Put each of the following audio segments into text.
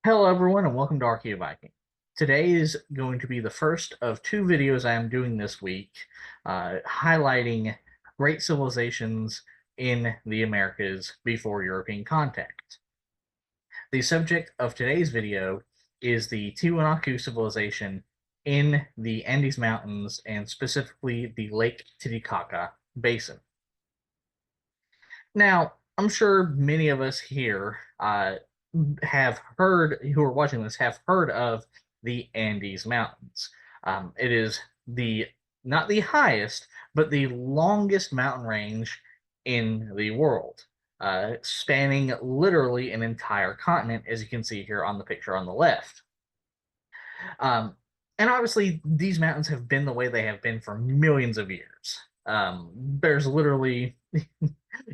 Hello everyone and welcome to Archaeology. Today is going to be the first of two videos I am doing this week highlighting great civilizations in the Americas before European contact. The subject of today's video is the Tiwanaku civilization in the Andes Mountains and specifically the Lake Titicaca Basin. Now, I'm sure many of us here have heard, who are watching this, have heard of the Andes Mountains. It is the not the highest, but the longest mountain range in the world, spanning literally an entire continent, as you can see here on the picture on the left. Um, and obviously, these mountains have been the way they have been for millions of years. There's literally,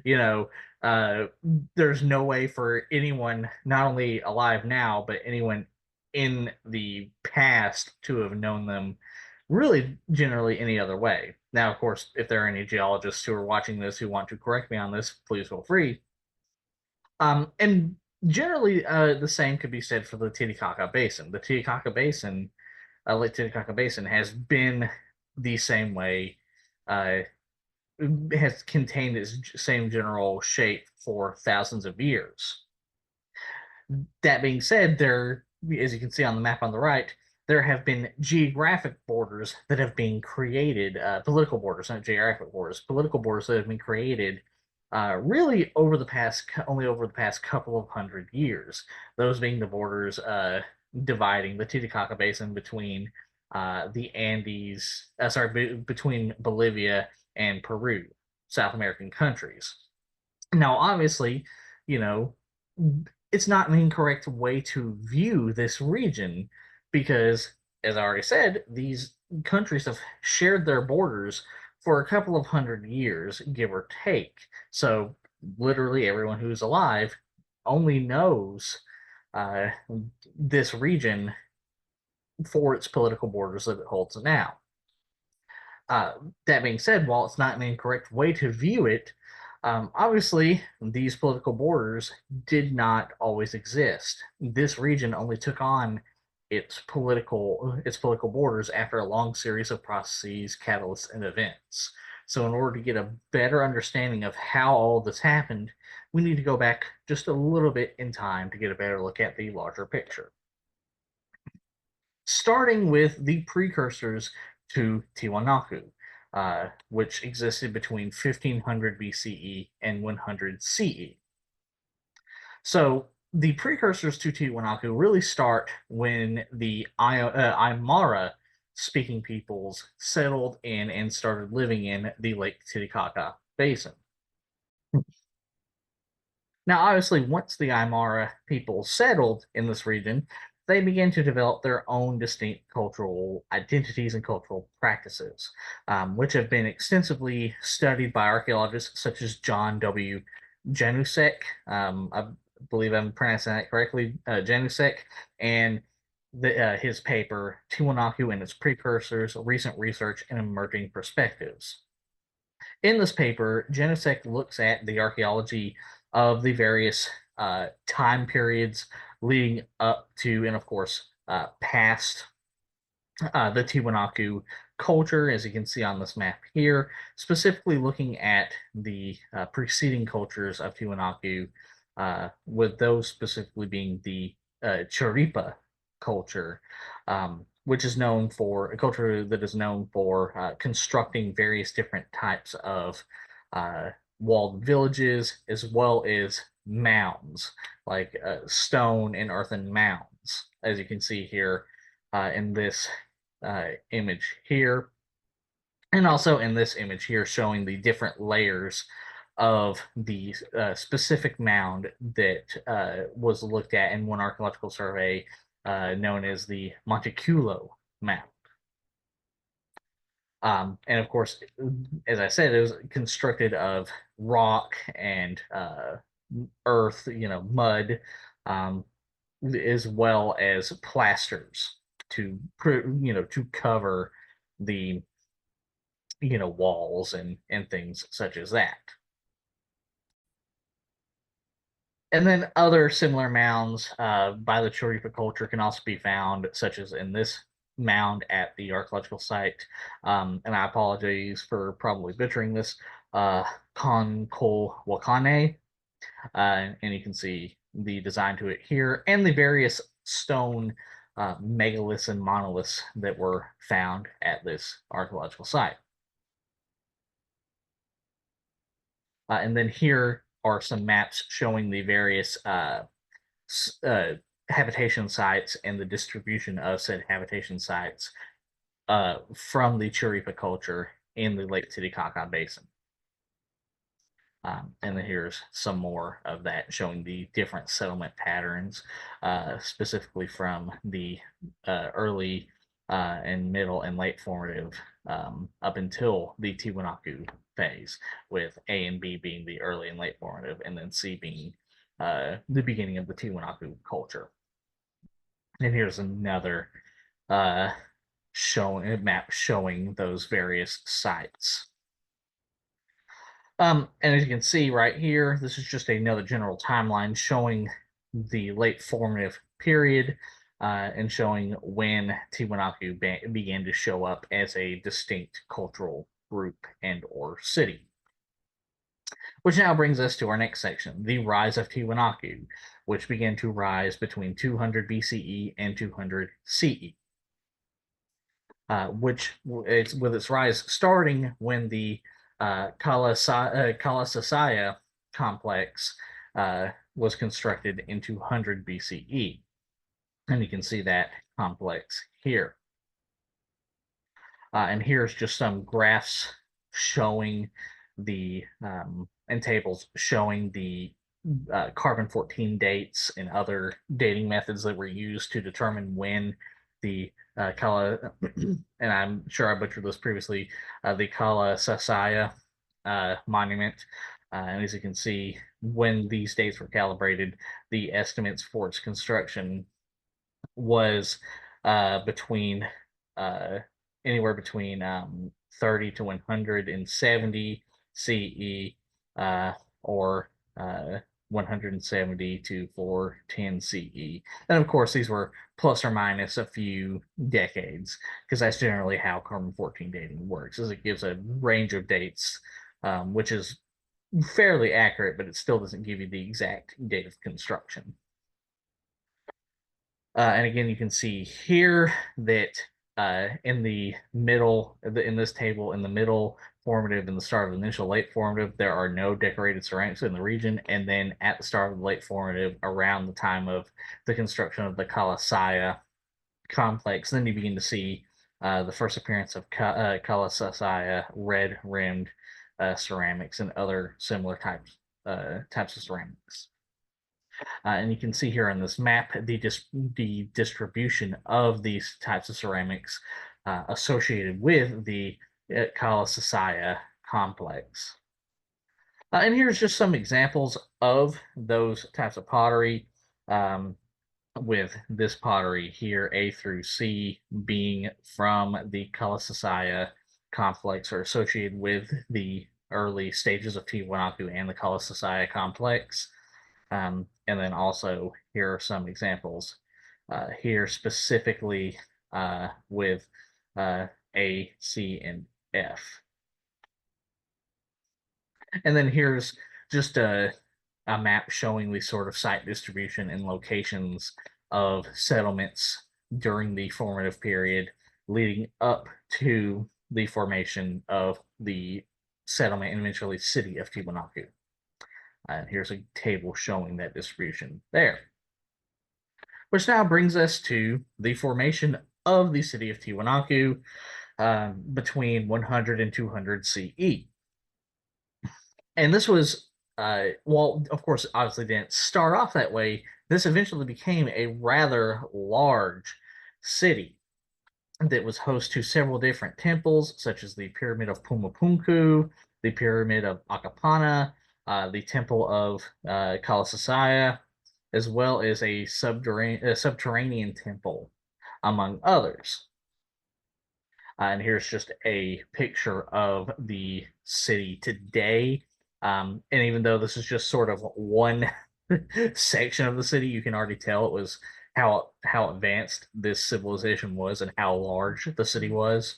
you know, uh, there's no way for anyone, not only alive now, but anyone in the past to have known them really generally any other way. Now, of course, if there are any geologists who are watching this who want to correct me on this, please feel free. And generally, the same could be said for the Titicaca Basin. The Titicaca Basin, Lake Titicaca Basin, has been the same way, uh, has contained its same general shape for thousands of years. That being said, there, as you can see on the map on the right, there have been geographic borders that have been created, political borders, not geographic borders, political borders that have been created really only over the past couple of hundred years. Those being the borders dividing the Titicaca Basin between the Andes, between Bolivia and Peru, South American countries. Now, obviously, you know, it's not an incorrect way to view this region because, as I already said, these countries have shared their borders for a couple of hundred years, give or take. So, literally, everyone who's alive only knows uh, this region for its political borders that it holds now. Uh, that being said, while it's not an incorrect way to view it, obviously these political borders did not always exist. This region only took on its political borders after a long series of processes, catalysts, and events. So, in order to get a better understanding of how all this happened, we need to go back just a little bit in time to get a better look at the larger picture. Starting with the precursors to Tiwanaku, which existed between 1500 BCE and 100 CE. So the precursors to Tiwanaku really start when the Aymara speaking peoples settled in and started living in the Lake Titicaca Basin. Now, obviously, once the Aymara people settled in this region, they began to develop their own distinct cultural identities and cultural practices, which have been extensively studied by archaeologists such as John W. Janusek. I believe I'm pronouncing that correctly, Janusek, and his paper, Tiwanaku and its Precursors, Recent Research and Emerging Perspectives. In this paper, Genesec looks at the archaeology of the various time periods leading up to, and of course, past the Tiwanaku culture, as you can see on this map here, specifically looking at the preceding cultures of Tiwanaku, with those specifically being the Chiripa culture, which is known for a culture that is known for constructing various different types of walled villages as well as mounds, like stone and earthen mounds, as you can see here in this image here, and also in this image here showing the different layers of the specific mound that was looked at in one archaeological survey known as the Monteculo mound. And of course, as I said, it was constructed of rock and earth, mud, um, as well as plasters to cover the walls and things such as that. And then other similar mounds by the Choripa culture can also be found, such as in this mound at the archaeological site. And I apologize for probably butchering this, Wakane. And you can see the design to it here and the various stone megaliths and monoliths that were found at this archaeological site. And then here are some maps showing the various habitation sites and the distribution of said habitation sites from the Chiripa culture in the Lake Titicaca Basin. And then here's some more of that showing the different settlement patterns, specifically from the early and middle and late formative up until the Tiwanaku phase, with A and B being the early and late formative, and then C being the beginning of the Tiwanaku culture. And here's another map showing those various sites. And as you can see right here, this is just another general timeline showing the late formative period and showing when Tiwanaku began to show up as a distinct cultural group and or city. Which now brings us to our next section, the rise of Tiwanaku, which began to rise between 200 BCE and 200 CE. Which it's with its rise starting when the Kalasasaya complex was constructed in 200 BCE. And you can see that complex here. And here's just some graphs showing the, and tables showing the carbon-14 dates and other dating methods that were used to determine when the Kala, and I'm sure I butchered this previously, the Kala Sasaya monument. And as you can see, when these dates were calibrated, the estimates for its construction was between anywhere between 30 to 170 CE or 170 to 410 CE. And of course, these were plus or minus a few decades, because that's generally how carbon-14 dating works, is it gives a range of dates, which is fairly accurate, but it still doesn't give you the exact date of construction. And again, you can see here that in the middle, in this table, in the middle formative and the start of the initial late formative, there are no decorated ceramics in the region. And then at the start of the late formative, around the time of the construction of the Kalasaya complex, then you begin to see the first appearance of Kalasaya red-rimmed ceramics and other similar types of ceramics. And you can see here on this map the distribution of these types of ceramics associated with the Kalasasaya complex. And here's just some examples of those types of pottery, with this pottery here, A through C, being from the Kalasasaya complex or associated with the early stages of Tiwanaku and the Kalasasaya complex. And then also here are some examples here specifically with A, C, and F. And then here's just a map showing the sort of site distribution and locations of settlements during the formative period leading up to the formation of the settlement and eventually city of Tiwanaku. And here's a table showing that distribution there. Which now brings us to the formation of the city of Tiwanaku between 100 and 200 CE. And this was, well, of course, obviously didn't start off that way. This eventually became a rather large city that was host to several different temples, such as the Pyramid of Pumapunku, the Pyramid of Akapana, the Temple of Kalasasaya, as well as a subterranean temple, among others. And here's just a picture of the city today. And even though this is just sort of one section of the city, you can already tell it was how advanced this civilization was and how large the city was.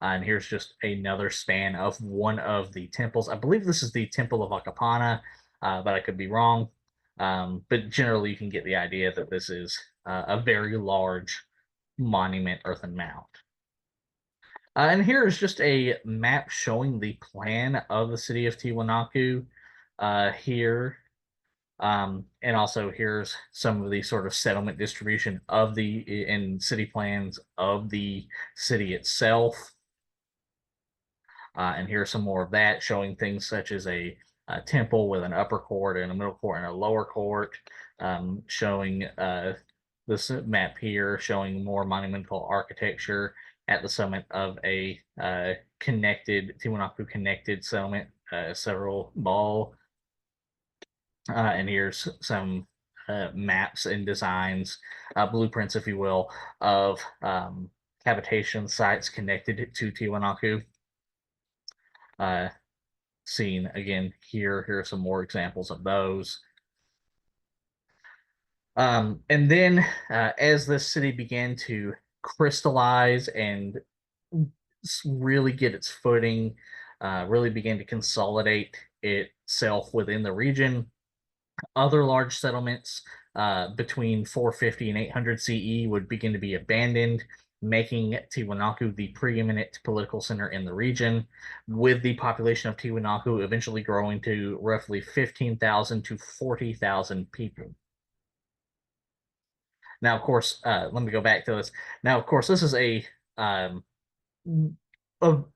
And here's just another span of one of the temples. I believe this is the Temple of Akapana, but I could be wrong. But generally, you can get the idea that this is a very large monument earthen mound. And here is just a map showing the plan of the city of Tiwanaku here. And also here's some of the sort of settlement distribution of the and city plans of the city itself. And here's some more of that, showing things such as a temple with an upper court and a middle court and a lower court, showing this map here, showing more monumental architecture at the summit of a connected Tiwanaku connected settlement, several ball. And here's some maps and designs, blueprints, if you will, of habitation sites connected to Tiwanaku. Seen again here. Here are some more examples of those. And then as this city began to crystallize and really get its footing, really began to consolidate itself within the region, other large settlements between 450 and 800 CE would begin to be abandoned, making Tiwanaku the preeminent political center in the region, with the population of Tiwanaku eventually growing to roughly 15,000 to 40,000 people. Now, of course, let me go back to this. Now, of course, this is um, an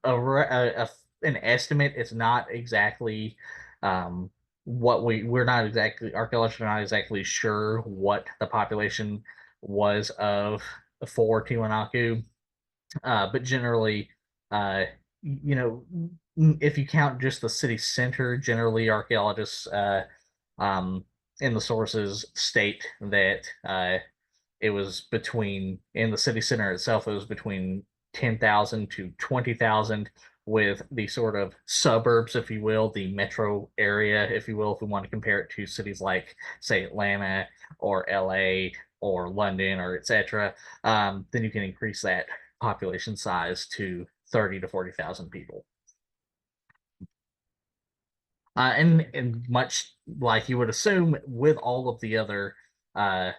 estimate. It's not exactly what we're not exactly archaeologists are not exactly sure what the population was of for Tiwanaku, but generally, you know, if you count just the city center, generally archaeologists um, in the sources state that it was between in the city center itself. It was between 10,000 to 20,000, with the sort of suburbs, if you will, the metro area, if you will, if we want to compare it to cities like, say, Atlanta or LA or London or etc., then you can increase that population size to 30 to 40,000 people. And much like you would assume with all of the other uh,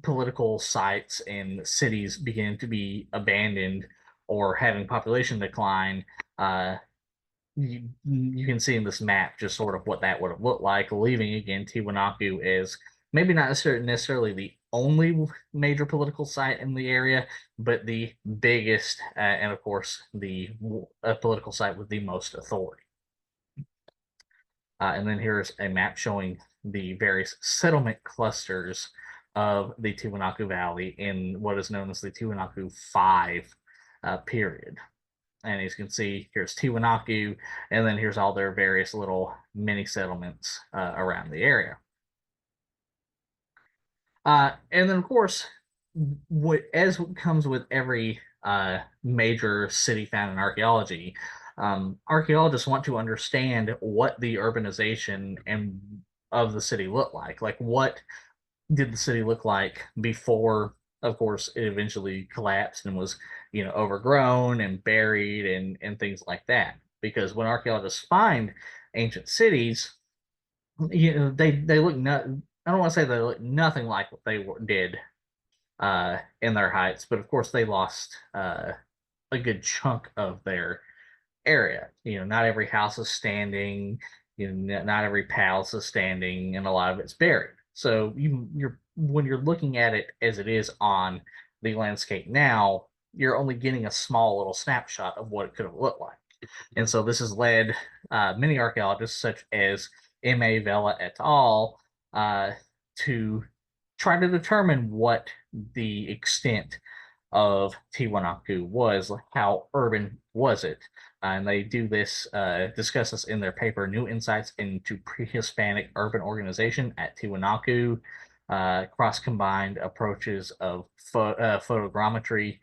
political sites and cities beginning to be abandoned or having population decline, you can see in this map just sort of what that would have looked like, leaving again Tiwanaku as maybe not necessarily the only major political site in the area, but the biggest, and of course the political site with the most authority. And then here's a map showing the various settlement clusters of the Tiwanaku Valley in what is known as the Tiwanaku 5 period. And as you can see, here's Tiwanaku, and then here's all their various little mini settlements around the area. And then, of course, as comes with every major city found in archaeology, archaeologists want to understand what the urbanization and of the city looked like. Like, what did the city look like before, of course, it eventually collapsed and was, overgrown and buried and things like that. Because when archaeologists find ancient cities, they look not. I don't want to say they look nothing like what they did in their heights, but of course they lost a good chunk of their area. Not every house is standing. Not every palace is standing, and a lot of it's buried. So you're when you're looking at it as it is on the landscape now, you're only getting a small little snapshot of what it could have looked like. And so this has led many archaeologists, such as M.A. Vela et al., to try to determine what the extent of Tiwanaku was, like how urban was it. And they do this, discuss this in their paper, New Insights into Pre-Hispanic Urban Organization at Tiwanaku, cross-combined approaches of photogrammetry,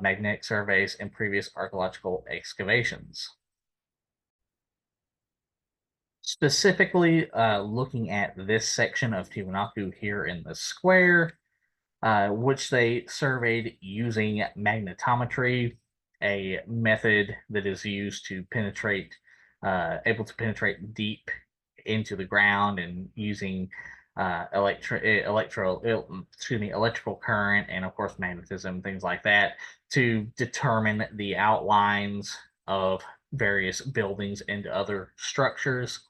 magnetic surveys, and previous archaeological excavations. Specifically, looking at this section of Tiwanaku here in the square, which they surveyed using magnetometry, a method that is used to penetrate, able to penetrate deep into the ground, and using electrical current, and of course magnetism, things like that, to determine the outlines of various buildings and other structures.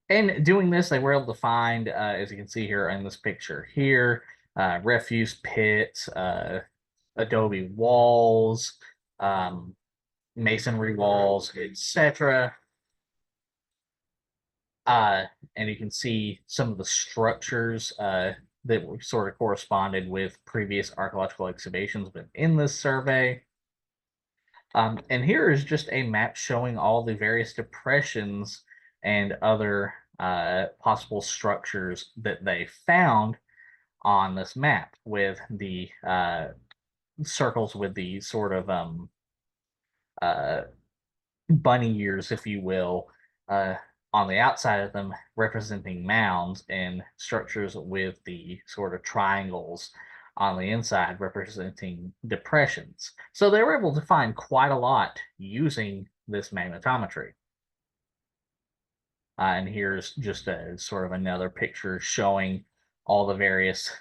And doing this, they were able to find, as you can see here in this picture here, refuse pits, adobe walls, um, masonry walls, etc. Uh, and you can see some of the structures that sort of corresponded with previous archaeological excavations within this survey. And here is just a map showing all the various depressions and other possible structures that they found on this map, with the circles with the sort of uh, bunny ears, if you will, uh, on the outside of them representing mounds, and structures with the sort of triangles on the inside representing depressions. So they were able to find quite a lot using this magnetometry. And here's just a sort of another picture showing all the various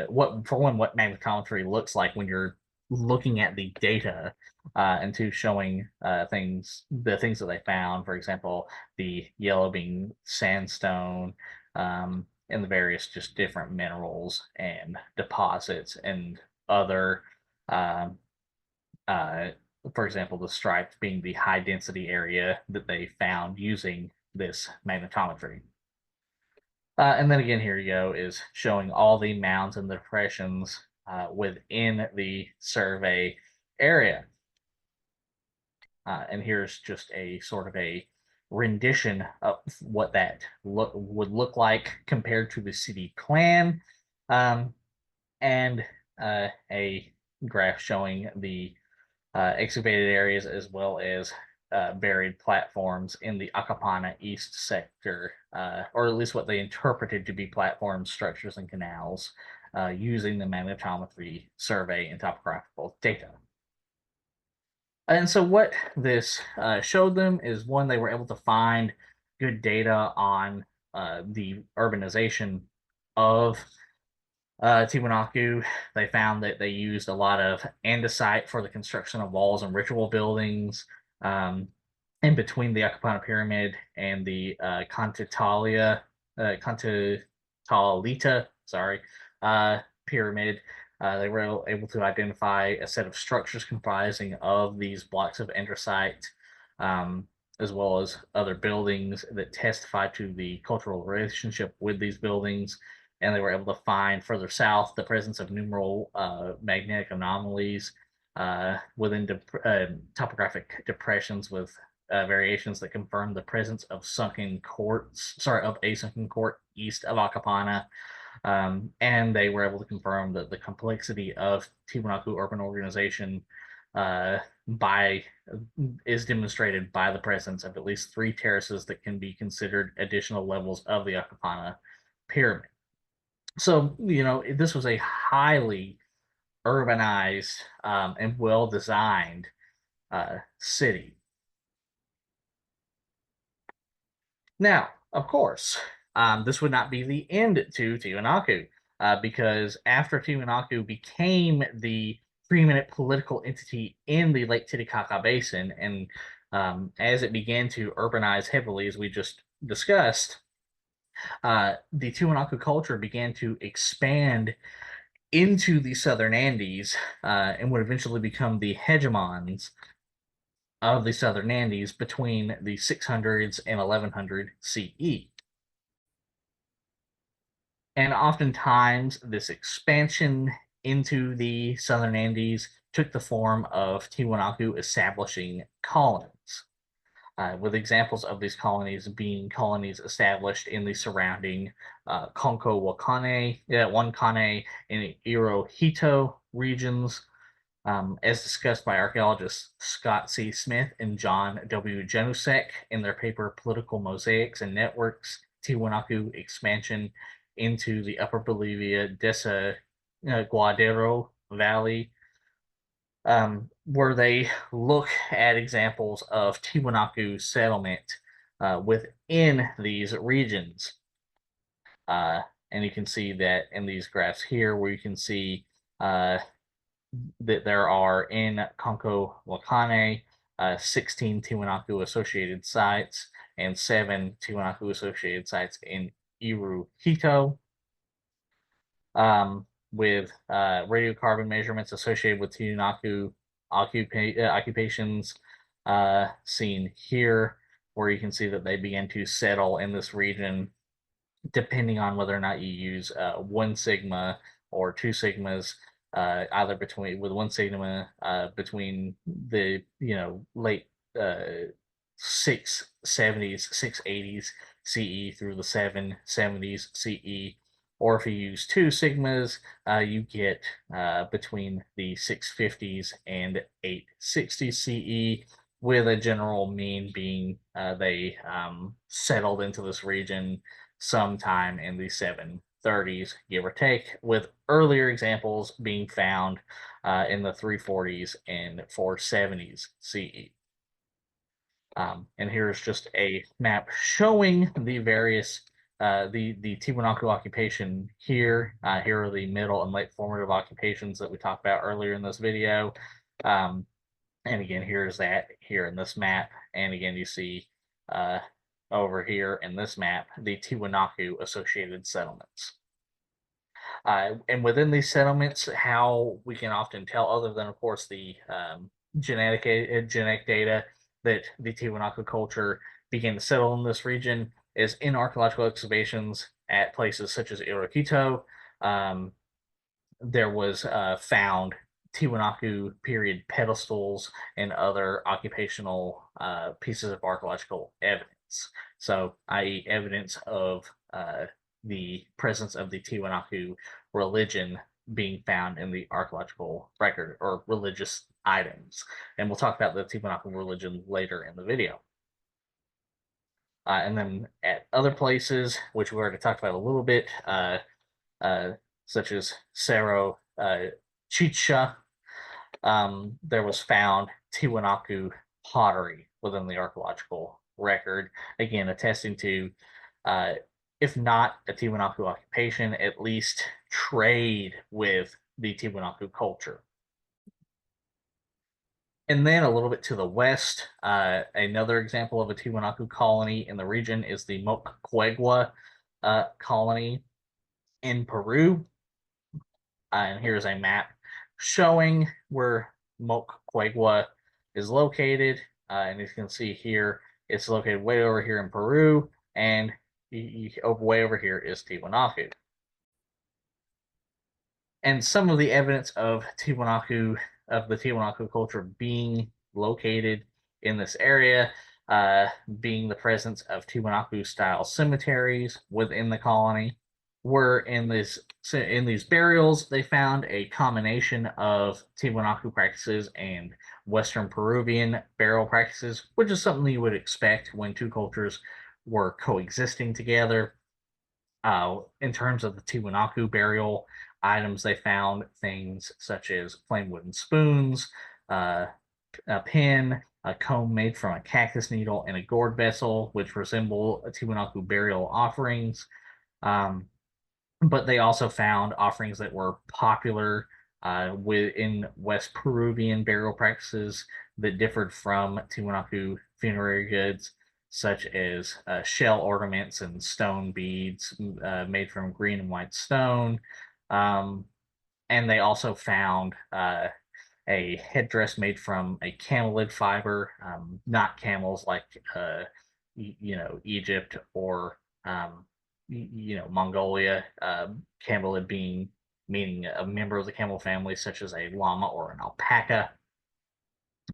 what for one, what magnetometry looks like when you're looking at the data, and two, showing the things that they found. For example, the yellow being sandstone, and the various just different minerals and deposits and other um, uh, for example, the stripes being the high density area that they found using this magnetometry. And then again, here you go, is showing all the mounds and the depressions within the survey area. And here's just a sort of a rendition of what that would look like compared to the city plan, um, and a graph showing the excavated areas, as well as buried platforms in the Acapana East sector, or at least what they interpreted to be platforms, structures, and canals, using the magnetometry survey and topographical data. And so what this showed them is, one, they were able to find good data on the urbanization of Tiwanaku. They found that they used a lot of andesite for the construction of walls and ritual buildings, um, in between the Akapana Pyramid and the Contitalita, sorry, pyramid. They were able to identify a set of structures comprising of these blocks of andesite, um, as well as other buildings that testify to the cultural relationship with these buildings. And they were able to find further south the presence of numeral magnetic anomalies within topographic depressions, with variations that confirm the presence of a sunken court east of Acapana. And they were able to confirm that the complexity of Tiwanaku urban organization uh, by is demonstrated by the presence of at least three terraces that can be considered additional levels of the Acapana pyramid. So, this was a highly urbanized and well designed city. Now, of course, this would not be the end to Tiwanaku, because after Tiwanaku became the preeminent political entity in the Lake Titicaca Basin, and as it began to urbanize heavily, as we just discussed, the Tiwanaku culture began to expand into the southern Andes, and would eventually become the hegemons of the southern Andes between the 600s and 1100 CE. And oftentimes, this expansion into the southern Andes took the form of Tiwanaku establishing colonies, with examples of these colonies being colonies established in the surrounding Conco Wakane, Wankane, and Irohito regions, As discussed by archaeologists Scott C. Smith and John W. Janusek in their paper Political Mosaics and Networks, Tiwanaku Expansion into the Upper Bolivia Desaguadero Valley, where they look at examples of Tiwanaku settlement within these regions. And you can see that in these graphs here, where you can see that there are in Conco Wakane 16 Tiwanaku associated sites and 7 Tiwanaku associated sites in Iruhito, with radiocarbon measurements associated with Tiwanaku occupations seen here, where you can see that they begin to settle in this region depending on whether or not you use 1 sigma or 2 sigmas, either between with 1 sigma between the late 670s, 680s CE through the 770s CE, or if you use 2 sigmas, you get between the 650s and 860 CE, with a general mean being they settled into this region sometime in the 730s, give or take, with earlier examples being found in the 340s and 470s CE. And here's just a map showing the various the Tiwanaku occupation here. Here are the middle and late formative occupations that we talked about earlier in this video. And again, here's that here in this map. And again, you see over here in this map, the Tiwanaku associated settlements. And within these settlements, how we can often tell, other than, of course, the genetic data that the Tiwanaku culture began to settle in this region, is in archaeological excavations at places such as Iroquito. There was found Tiwanaku period pedestals and other occupational pieces of archaeological evidence. So, i.e., evidence of the presence of the Tiwanaku religion being found in the archaeological record, or religious items. And we'll talk about the Tiwanaku religion later in the video. And then at other places, which we already talked about a little bit, such as Cerro Chicha, there was found Tiwanaku pottery within the archaeological record, again attesting to, if not a Tiwanaku occupation, at least trade with the Tiwanaku culture. And then a little bit to the west, another example of a Tiwanaku colony in the region is the Moquegua colony in Peru. And here's a map showing where Moquegua is located. And as you can see here, it's located way over here in Peru, and way over here is Tiwanaku. And some of the evidence of the Tiwanaku culture being located in this area, being the presence of Tiwanaku-style cemeteries within the colony, were in these burials, they found a combination of Tiwanaku practices and Western Peruvian burial practices, which is something you would expect when 2 cultures were coexisting together. In terms of the Tiwanaku burial items, they found things such as plain wooden spoons, a pin, a comb made from a cactus needle, and a gourd vessel, which resemble Tiwanaku burial offerings. But they also found offerings that were popular within West Peruvian burial practices that differed from Tiwanaku funerary goods, such as shell ornaments and stone beads made from green and white stone. And they also found a headdress made from a camelid fiber, not camels like Egypt or Mongolia. Camelid meaning a member of the camel family, such as a llama or an alpaca.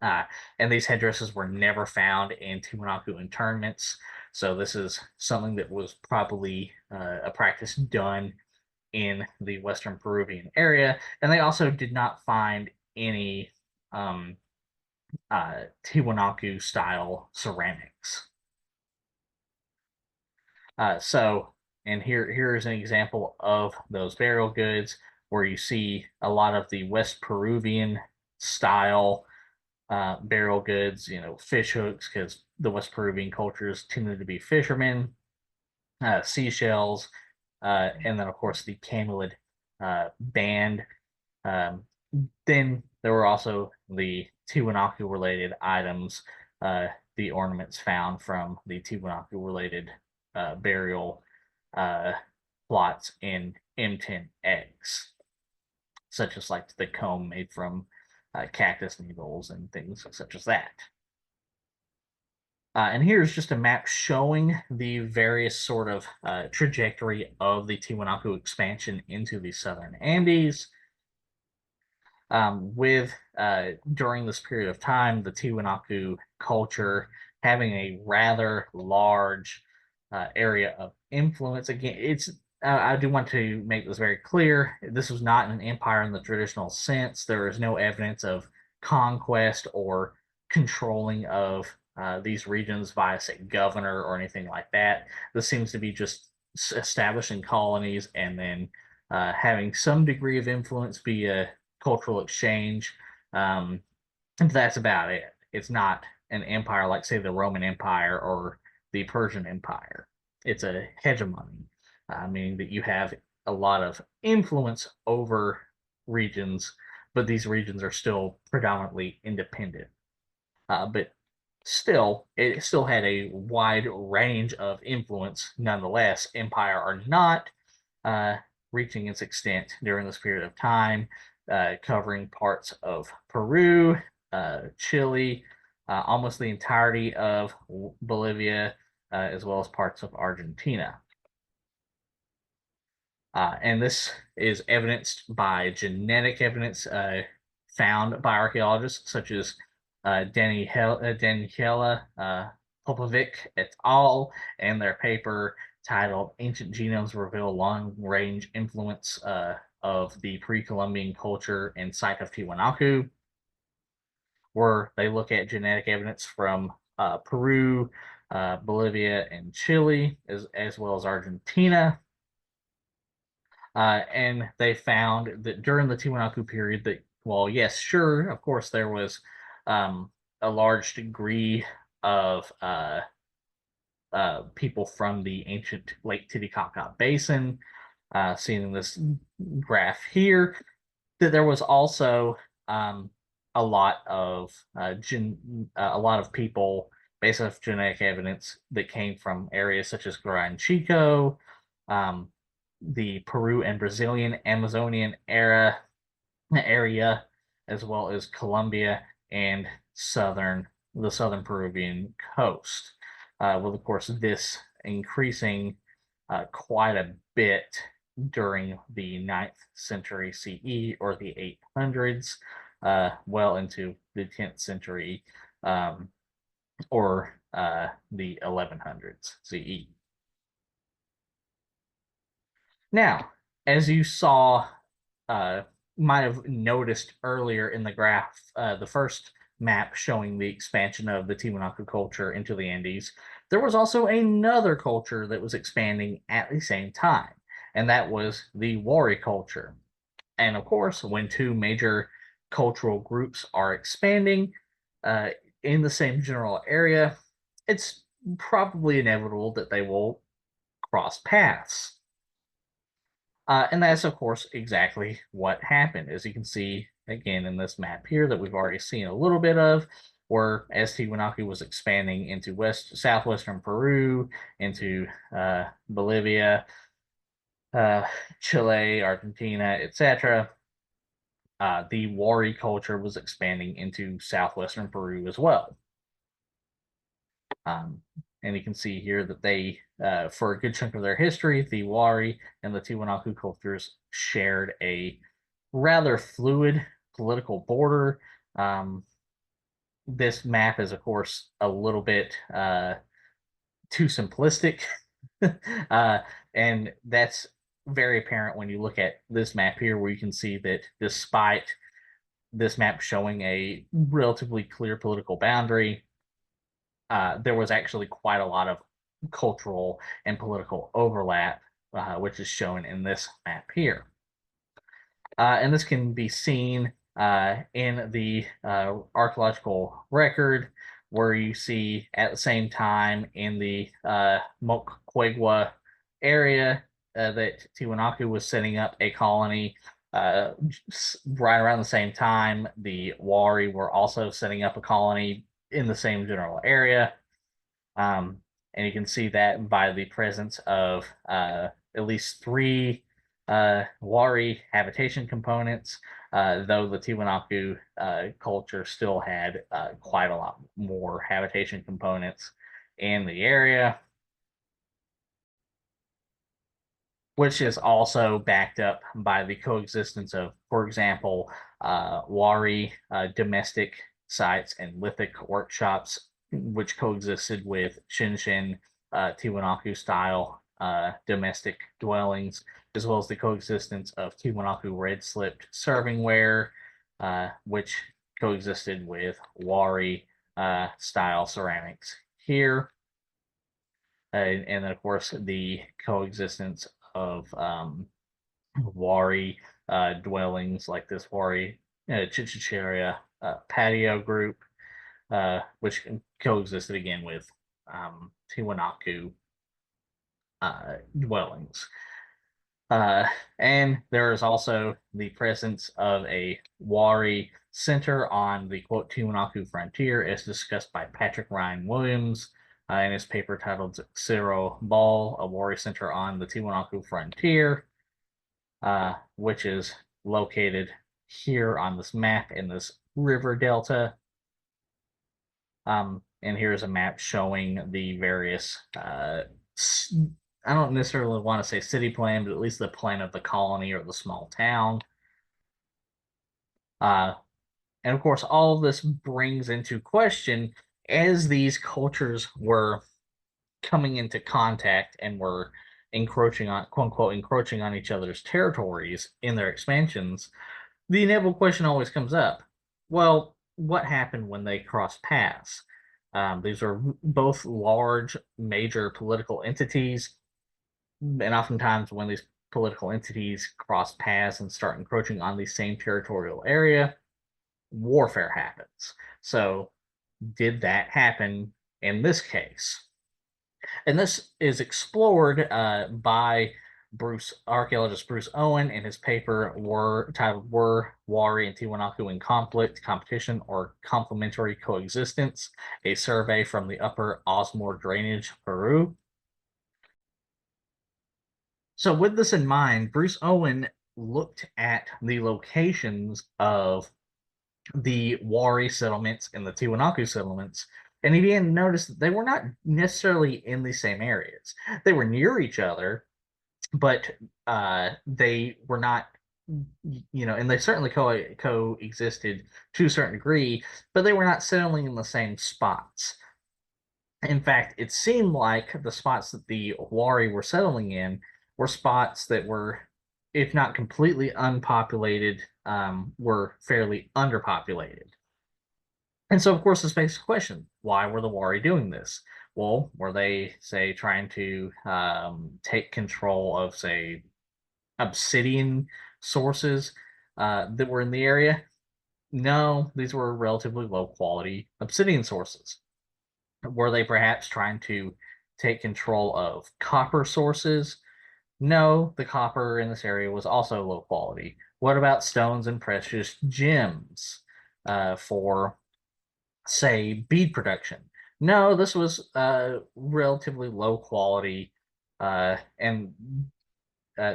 And these headdresses were never found in Tiwanaku internments. So this is something that was probably a practice done in the Western Peruvian area. And they also did not find any Tiwanaku style ceramics. And here's an example of those burial goods where you see a lot of the West Peruvian style burial goods, fish hooks, because the West Peruvian cultures tended to be fishermen, seashells, and then, of course, the Camelid band. Um, then there were also the Tiwanaku related items, the ornaments found from the Tiwanaku related burial plots in M10X, such as like the comb made from cactus needles and things such as that. And here's just a map showing the various sort of trajectory of the Tiwanaku expansion into the southern Andes. With during this period of time, the Tiwanaku culture having a rather large area of influence. Again, I do want to make this very clear. This was not an empire in the traditional sense. There is no evidence of conquest or controlling of these regions by, say, governor or anything like that. This seems to be just establishing colonies and then having some degree of influence via cultural exchange. And that's about it. It's not an empire like, say, the Roman Empire or the Persian Empire. It's a hegemony, meaning that you have a lot of influence over regions, but these regions are still predominantly independent. But still, it still had a wide range of influence nonetheless, empire or not, reaching its extent during this period of time, covering parts of Peru, Chile, almost the entirety of Bolivia, as well as parts of Argentina. And this is evidenced by genetic evidence found by archaeologists such as Daniela Popovic et al. And their paper titled Ancient Genomes Reveal Long-Range Influence of the Pre-Columbian Culture and Site of Tiwanaku, where they look at genetic evidence from Peru, Bolivia, and Chile, as well as Argentina. And they found that during the Tiwanaku period that, well, yes, sure, of course, there was a large degree of people from the ancient Lake Titicaca Basin, seen in this graph here, that there was also a lot of people based off genetic evidence that came from areas such as Gran Chico, the Peru and Brazilian Amazonian area, as well as Colombia and the southern Peruvian coast. With, of course, this increasing quite a bit during the 9th century CE or the 800s, well into the 10th century or the 1100s CE. Now, as you saw, might have noticed earlier in the graph, the first map showing the expansion of the Tiwanaku culture into the Andes, there was also another culture that was expanding at the same time, and that was the Wari culture. And of course, when two major cultural groups are expanding in the same general area, it's probably inevitable that they will cross paths. And that's, of course, exactly what happened. As you can see, again, in this map here that we've already seen a little bit of, where as Tiwanaku was expanding into southwestern Peru, into Bolivia, Chile, Argentina, etc., the Wari culture was expanding into southwestern Peru as well. And you can see here that they, for a good chunk of their history, the Wari and the Tiwanaku cultures shared a rather fluid political border. This map is, of course, a little bit too simplistic. And that's very apparent when you look at this map here, where you can see that despite this map showing a relatively clear political boundary, there was actually quite a lot of cultural and political overlap, which is shown in this map here. And this can be seen in the archaeological record, where you see at the same time in the Moquegua area that Tiwanaku was setting up a colony. Right around the same time, the Wari were also setting up a colony in the same general area. And you can see that by the presence of at least three Wari habitation components, though the Tiwanaku culture still had quite a lot more habitation components in the area, which is also backed up by the coexistence of, for example, Wari domestic sites and lithic workshops, which coexisted with Shinshin Tiwanaku style domestic dwellings, as well as the coexistence of Tiwanaku red slipped servingware, which coexisted with Wari style ceramics here. And then, of course, the coexistence of Wari dwellings like this Wari Chichicheria patio group, which coexisted again with Tiwanaku dwellings. And there is also the presence of a Wari center on the quote Tiwanaku frontier, as discussed by Patrick Ryan Williams in his paper titled Zero Ball, a Wari center on the Tiwanaku frontier, which is located here on this map in this river delta. And here's a map showing the various I don't necessarily want to say city plan, but at least the plan of the colony or the small town. And of course, all of this brings into question, as these cultures were coming into contact and were encroaching on, quote unquote, encroaching on each other's territories in their expansions, the inevitable question always comes up. Well, what happened when they crossed paths? These are both large, major political entities, and oftentimes when these political entities cross paths and start encroaching on the same territorial area, warfare happens. So did that happen in this case? And this is explored by archaeologist Bruce Owen in his paper titled Were Wari and Tiwanaku in Conflict, Competition, or Complementary Coexistence, a survey from the Upper Osmore Drainage, Peru. So with this in mind, Bruce Owen looked at the locations of the Wari settlements and the Tiwanaku settlements, and he began to notice that they were not necessarily in the same areas. They were near each other, but they were not, and they certainly coexisted to a certain degree, but they were not settling in the same spots. In fact, it seemed like the spots that the Wari were settling in were spots that were, if not completely unpopulated, were fairly underpopulated. And so, of course, this begs the question, why were the Wari doing this? Well, were they, say, trying to take control of, say, obsidian sources that were in the area? No, these were relatively low quality obsidian sources. Were they perhaps trying to take control of copper sources? No, the copper in this area was also low quality. What about stones and precious gems for, say, bead production? No, this was relatively low quality and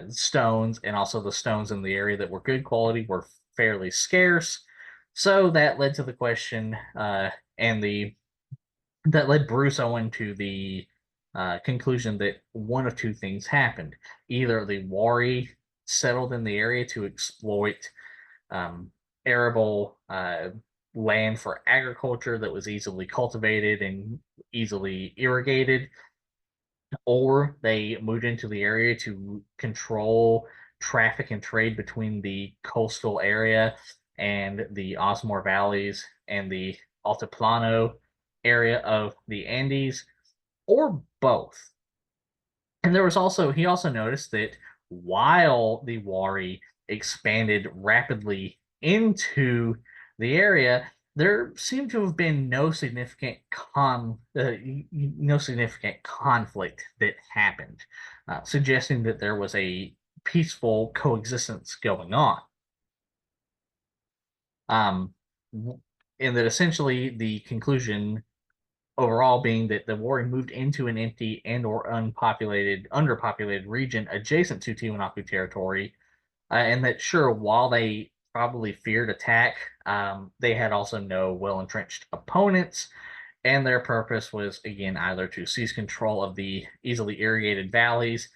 stones, and also the stones in the area that were good quality were fairly scarce. So that led to the question, that led Bruce Owen to the conclusion that one of two things happened. Either the Wari settled in the area to exploit arable land for agriculture that was easily cultivated and easily irrigated, or they moved into the area to control traffic and trade between the coastal area and the Osmore valleys and the Altiplano area of the Andes, or both. And he also noticed that while the Wari expanded rapidly into the area, there seemed to have been no significant conflict that happened, suggesting that there was a peaceful coexistence going on. Um, and that essentially the conclusion overall being that the Wari moved into an empty and or underpopulated region adjacent to Tiwanaku territory, and that sure, while they probably feared attack, they had also no well-entrenched opponents, and their purpose was again either to seize control of the easily irrigated valleys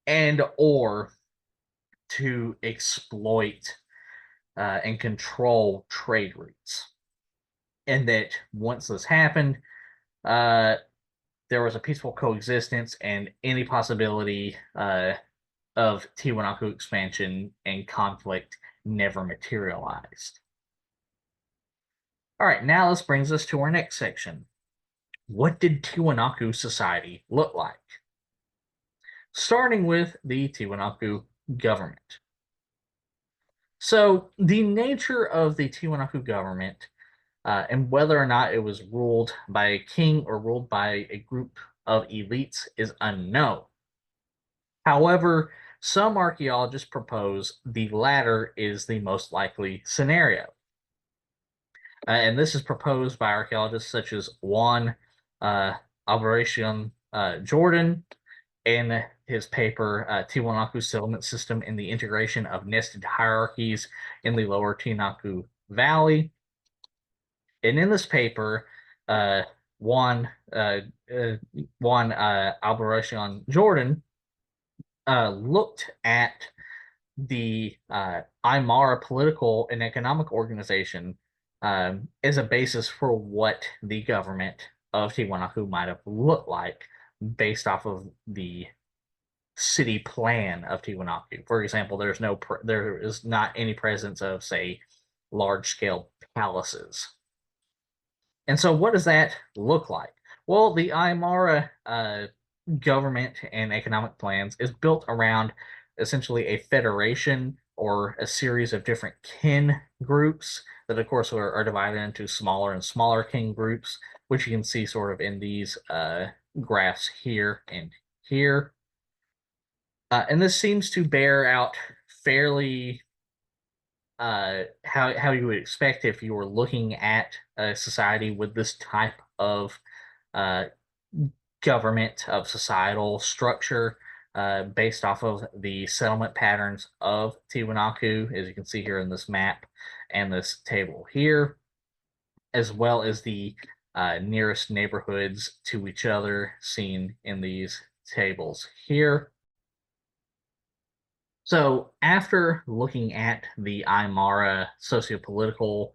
and or to exploit and control trade routes. And that once this happened, uh, there was a peaceful coexistence, and any possibility of Tiwanaku expansion and conflict never materialized. All right, now this brings us to our next section. What did Tiwanaku society look like? Starting with the Tiwanaku government. So, the nature of the Tiwanaku government and whether or not it was ruled by a king or ruled by a group of elites is unknown. However, some archaeologists propose the latter is the most likely scenario. And this is proposed by archaeologists such as Juan Aubrey Jordan in his paper Tiwanaku Settlement System and the Integration of Nested Hierarchies in the Lower Tiwanaku Valley. And in this paper, Juan Albarracin Jordan looked at the Aymara political and economic organization as a basis for what the government of Tiwanaku might have looked like based off of the city plan of Tiwanaku. For example, there is not any presence of, say, large-scale palaces. And so what does that look like? Well, the Aymara government and economic plans is built around essentially a federation or a series of different kin groups that, of course, are divided into smaller and smaller kin groups, which you can see sort of in these graphs here and here. And this seems to bear out fairly how you would expect if you were looking at a society with this type of uh, government of societal structure based off of the settlement patterns of Tiwanaku, as you can see here in this map and this table here, as well as the nearest neighborhoods to each other seen in these tables here. So after looking at the Aymara sociopolitical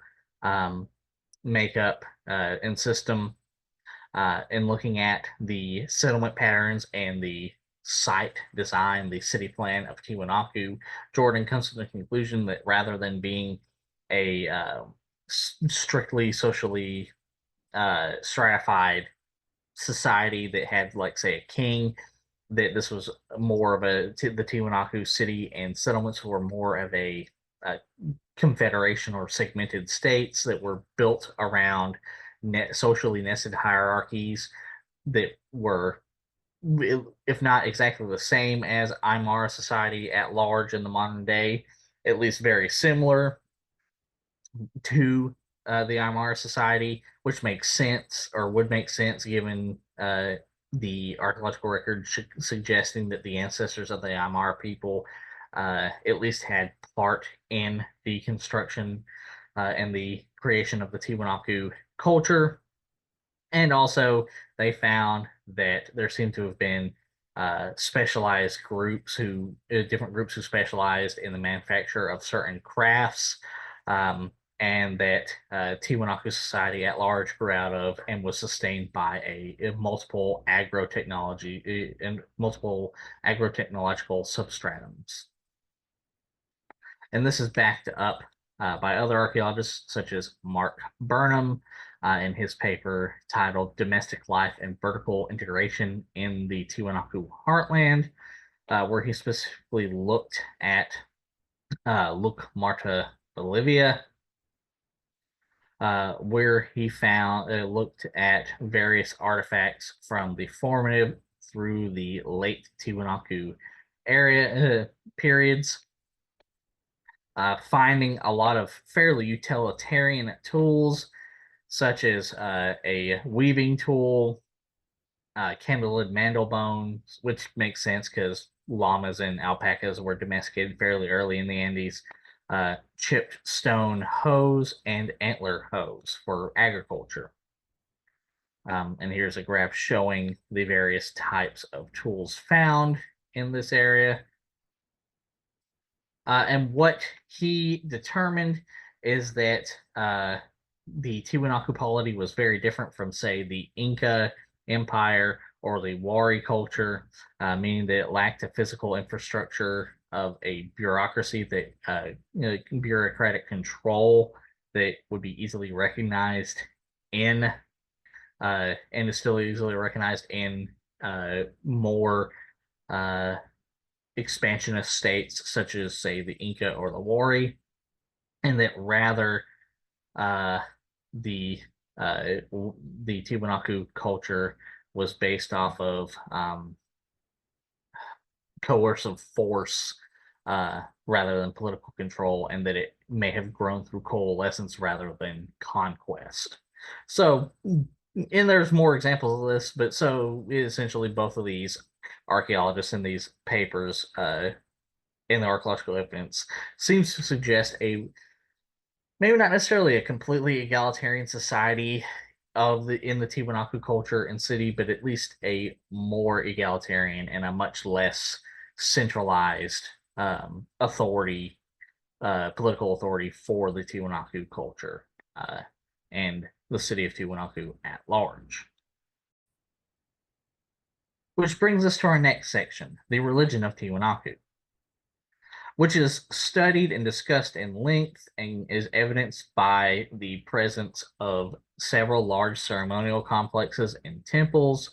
makeup and system, and looking at the settlement patterns and the site design, the city plan of Tiwanaku, Jordan comes to the conclusion that rather than being a strictly socially stratified society that had, like, say, a king, that this was more of the Tiwanaku city and settlements were more of a confederation or segmented states that were built around socially nested hierarchies that were, if not exactly the same as Aymara society at large in the modern day, at least very similar to the Aymara society, which makes sense or would make sense given the archaeological record suggesting that the ancestors of the Aymara people at least had part in the construction and the creation of the Tiwanaku culture. And also, they found that there seemed to have been specialized groups different groups who specialized in the manufacture of certain crafts, and that Tiwanaku society at large grew out of and was sustained by multiple multiple agrotechnological substratums. And this is backed up by other archaeologists such as Mark Burnham in his paper titled Domestic Life and Vertical Integration in the Tiwanaku Heartland, where he specifically looked at Look Marta, Bolivia, where he found looked at various artifacts from the formative through the late Tiwanaku area periods, finding a lot of fairly utilitarian tools, such as a weaving tool, camelid mandelbone, which makes sense because llamas and alpacas were domesticated fairly early in the Andes, chipped stone hoes, and antler hoes for agriculture. And here's a graph showing the various types of tools found in this area. And what he determined is that the Tiwanaku polity was very different from, say, the Inca Empire or the Wari culture, meaning that it lacked a physical infrastructure of a bureaucracy that bureaucratic control that would be easily recognized in and is still easily recognized in more expansionist states such as, say, the Inca or the Wari, and that rather the Tiwanaku culture was based off of coercive force rather than political control, and that it may have grown through coalescence rather than conquest. So, and there's more examples of this, but so essentially both of these archaeologists in these papers in the archaeological evidence seems to suggest a maybe not necessarily a completely egalitarian society in the Tiwanaku culture and city, but at least a more egalitarian and a much less centralized authority, political authority for the Tiwanaku culture and the city of Tiwanaku at large. Which brings us to our next section, the religion of Tiwanaku, which is studied and discussed in length and is evidenced by the presence of several large ceremonial complexes and temples,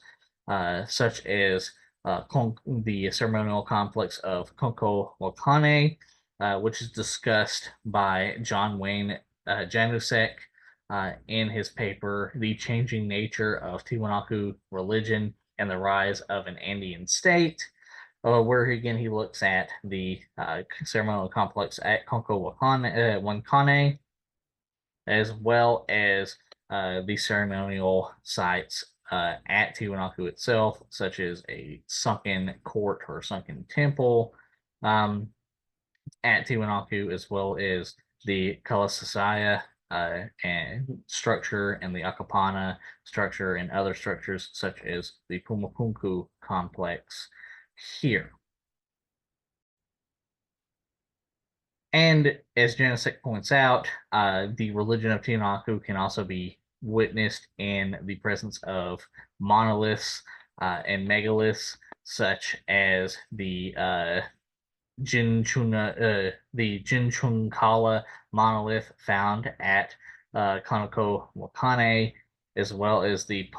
such as the ceremonial complex of Konko Wakane, which is discussed by John Wayne Janusek in his paper, The Changing Nature of Tiwanaku Religion and the Rise of an Andean State, where again he looks at the ceremonial complex at Konko Wakane, as well as the ceremonial sites at Tiwanaku itself, such as a sunken court or sunken temple at Tiwanaku, as well as the Kalasasaya and structure and the Akapana structure and other structures such as the Pumapunku complex here. And as Janusek points out, the religion of Tiwanaku can also be witnessed in the presence of monoliths and megaliths, such as the Jinchunkala monolith found at Konoko Wakane, as well as the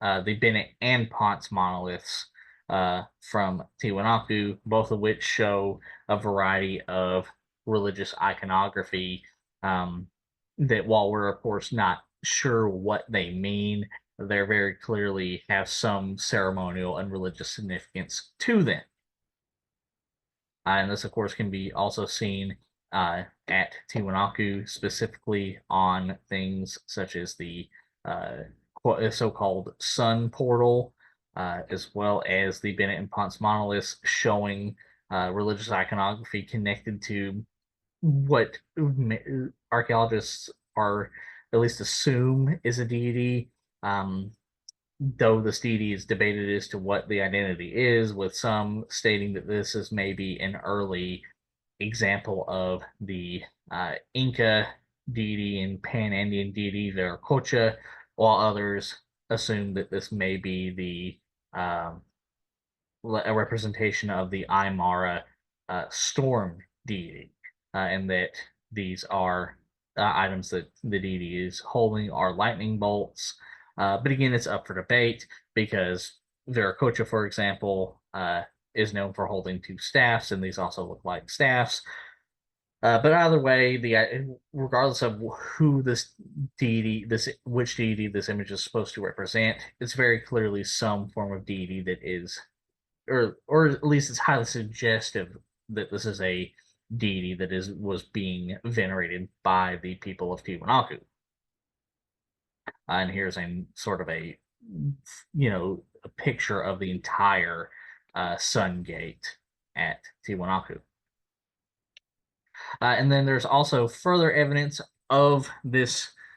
Bennett and Ponce monoliths from Tiwanaku, both of which show a variety of religious iconography that, while we're of course not sure what they mean, they very clearly have some ceremonial and religious significance to them. And this, of course, can be also seen at Tiwanaku, specifically on things such as the so-called sun portal, as well as the Bennett and Ponce monoliths showing religious iconography connected to what archaeologists are at least assume is a deity, though this deity is debated as to what the identity is, with some stating that this is maybe an early example of the Inca deity and Pan-Andean deity Viracocha, while others assume that this may be the a representation of the Aymara storm deity, and that these are items that the deity is holding are lightning bolts. But again, it's up for debate because Viracocha, for example, is known for holding two staffs, and these also look like staffs. But either way, regardless of who this deity, which deity this image is supposed to represent, it's very clearly some form of deity that is, or at least it's highly suggestive that this is a deity that was being venerated by the people of Tiwanaku. And here's a sort of a picture of the entire sun gate at Tiwanaku. And then there's also further evidence of the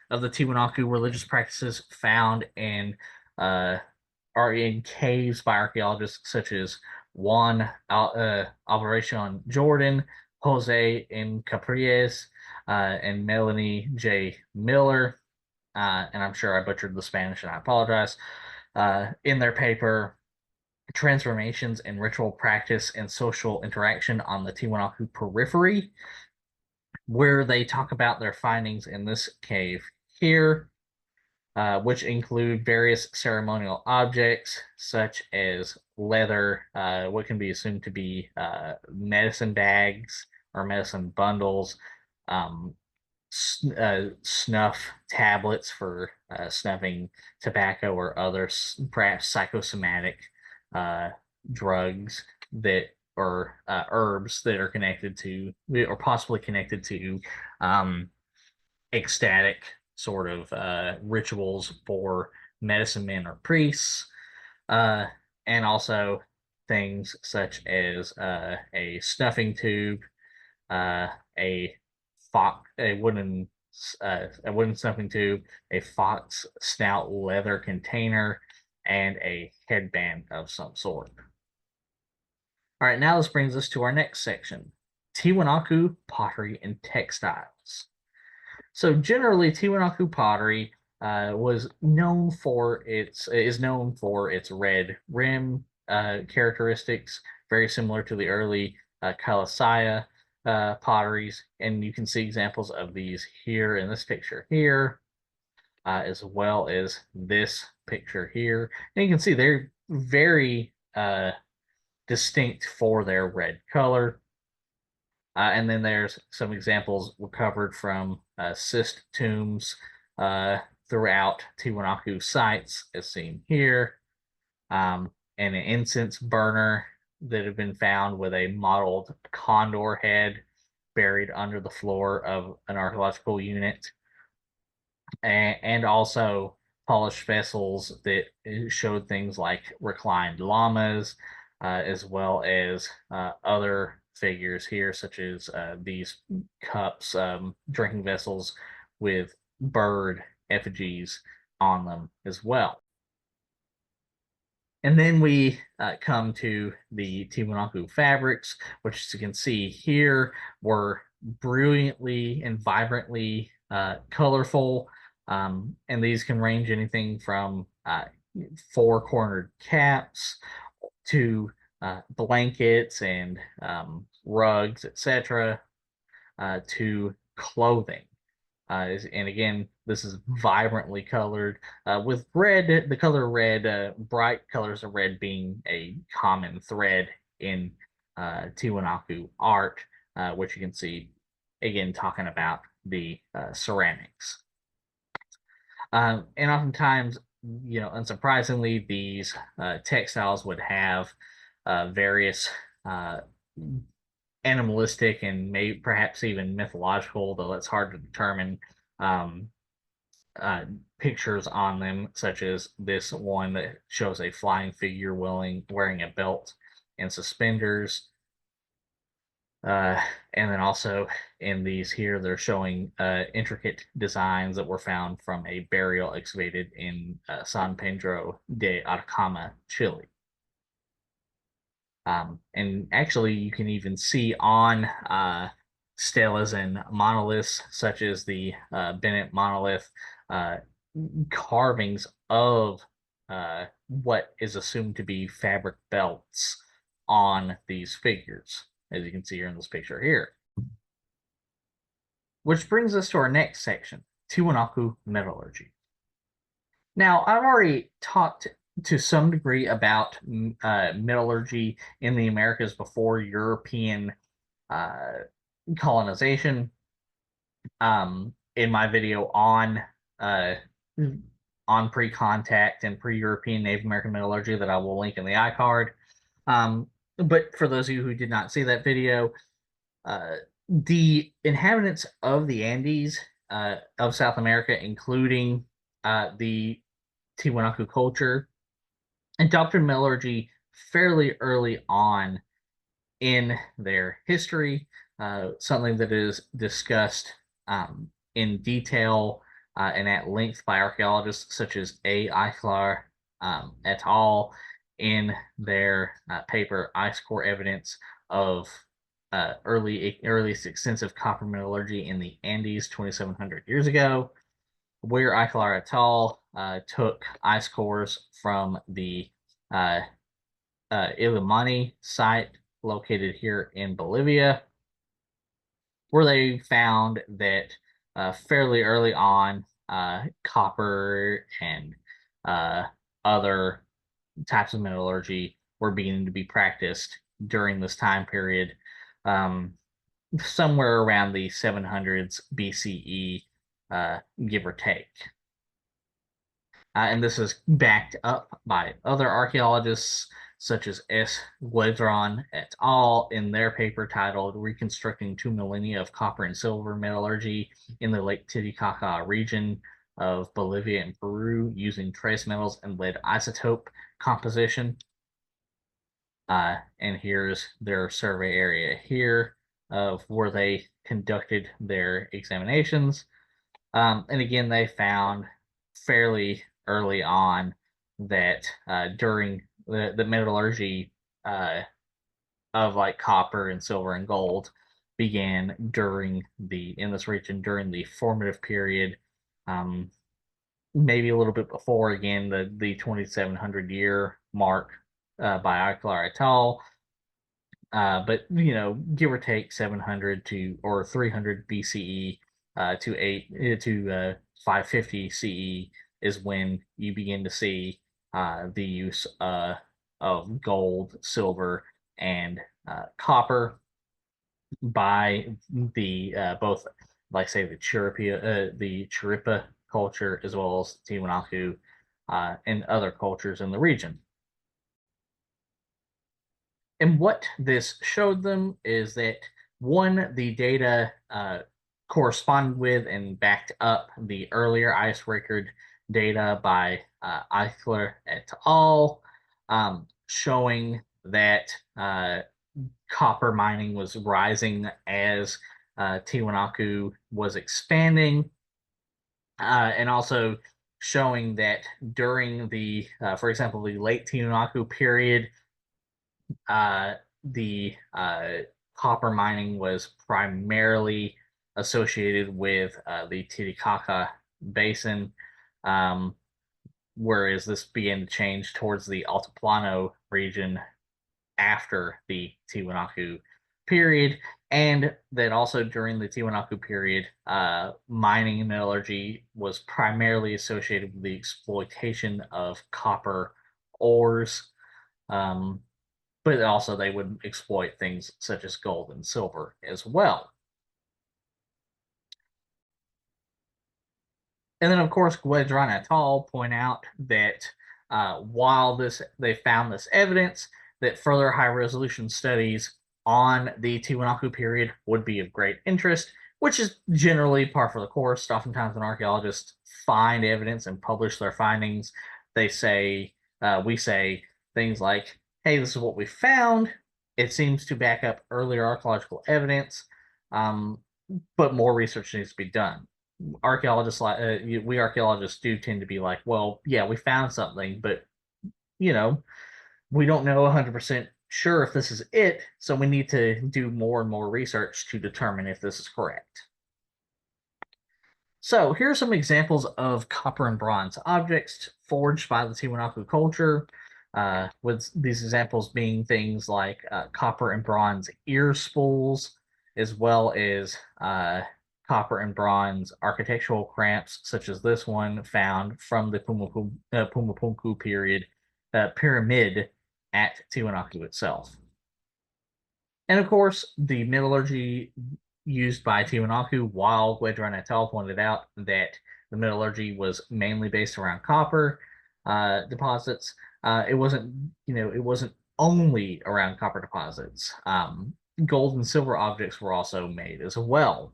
Tiwanaku religious practices found in are in caves by archaeologists such as Juan Alvarez Jordan, Jose M. Capriles, and Melanie J. Miller. And I'm sure I butchered the Spanish, and I apologize. In their paper, Transformations in Ritual Practice and Social Interaction on the Tiwanaku Periphery, where they talk about their findings in this cave here, which include various ceremonial objects such as leather, what can be assumed to be medicine bags or medicine bundles, snuff tablets for snuffing tobacco or other perhaps psychosomatic drugs that or herbs that are connected to or possibly connected to ecstatic sort of rituals for medicine men or priests, and also things such as a snuffing tube, a wooden snuffing tube, a fox snout leather container, and a headband of some sort. All right, now this brings us to our next section, Tiwanaku pottery and textiles. So generally, Tiwanaku pottery is known for its red rim characteristics, very similar to the early Kalasaya potteries, and you can see examples of these here in this picture here, as well as this picture here. And you can see they're very distinct for their red color. And then there's some examples recovered from cyst tombs throughout Tiwanaku sites, as seen here, and an incense burner that have been found with a modeled condor head buried under the floor of an archaeological unit, and also polished vessels that showed things like reclined llamas, as well as other figures here, such as these cups, drinking vessels with bird effigies on them as well. And then we come to the Tiwanaku fabrics, which, as you can see here, were brilliantly and vibrantly colorful. And these can range anything from four-cornered caps to blankets and rugs, etc., to clothing. And again, this is vibrantly colored with red, the color red, bright colors of red being a common thread in Tiwanaku art, which you can see, again, talking about the ceramics. And oftentimes, unsurprisingly, these textiles would have various animalistic and maybe perhaps even mythological, though it's hard to determine, pictures on them, such as this one that shows a flying figure wearing a belt and suspenders. And then also in these here, they're showing intricate designs that were found from a burial excavated in San Pedro de Atacama, Chile. And actually, you can even see on stelas and monoliths, such as the Bennett monolith, carvings of what is assumed to be fabric belts on these figures, as you can see here in this picture here. which brings us to our next section, Tiwanaku metallurgy. Now, I've already talked to some degree about metallurgy in the Americas before European uh, colonization in my video uh, on pre-contact and pre-European Native American metallurgy that I will link in the iCard. But for those of you who did not see that video, the inhabitants of the Andes of South America, including the Tiwanaku culture, adopted metallurgy fairly early on in their history, something that is discussed in detail and at length by archaeologists such as A. Eichler et al. In their paper Ice Core Evidence of earliest extensive copper metallurgy in the Andes 2,700 years ago, where Eichler et al. Took ice cores from the Illimani site located here in Bolivia, where they found that fairly early on, copper and other types of metallurgy were beginning to be practiced during this time period, somewhere around the 700s BCE, give or take. And this is backed up by other archaeologists such as S. Guedron et al. In their paper titled Reconstructing 2 Millennia of Copper and Silver Metallurgy in the Lake Titicaca region of Bolivia and Peru using trace metals and lead isotope composition. And here's their survey area here of where they conducted their examinations. And again, they found fairly early on that during the metallurgy of like copper and silver and gold began in this region during the formative period, maybe a little bit before, again, the 2,700 year mark by Eichler et al. But give or take 700 to or 300 BCE to 550 CE is when you begin to see the use of gold, silver, and copper by the both, like say, the Chiripa culture as well as Tiwanaku and other cultures in the region. And what this showed them is that, one, the data corresponded with and backed up the earlier ice record data by Eichler et al., showing that copper mining was rising as Tiwanaku was expanding, and also showing that during for example, the late Tiwanaku period, the copper mining was primarily associated with the Titicaca Basin, whereas this began to change towards the Altiplano region after the Tiwanaku period, and that also during the Tiwanaku period, mining and metallurgy was primarily associated with the exploitation of copper ores. But also they would exploit things such as gold and silver as well. And then, of course, Guedron et al. Point out that while they found this evidence, that further high-resolution studies on the Tiwanaku period would be of great interest, which is generally par for the course. Oftentimes when archaeologists find evidence and publish their findings, we say things like, hey, this is what we found. It seems to back up earlier archaeological evidence, but more research needs to be done. Archaeologists, we archaeologists do tend to be like, well, yeah, we found something, but we don't know 100% sure if this is it, so we need to do more and more research to determine if this is correct. So here are some examples of copper and bronze objects forged by the Tiwanaku culture, with these examples being things like copper and bronze ear spools, as well as copper and bronze architectural cramps, such as this one found from the Pumapunku pyramid at Tiwanaku itself. And of course, the metallurgy used by Tiwanaku, while Guedra Natal pointed out that the metallurgy was mainly based around copper deposits, it wasn't only around copper deposits. Gold and silver objects were also made as well,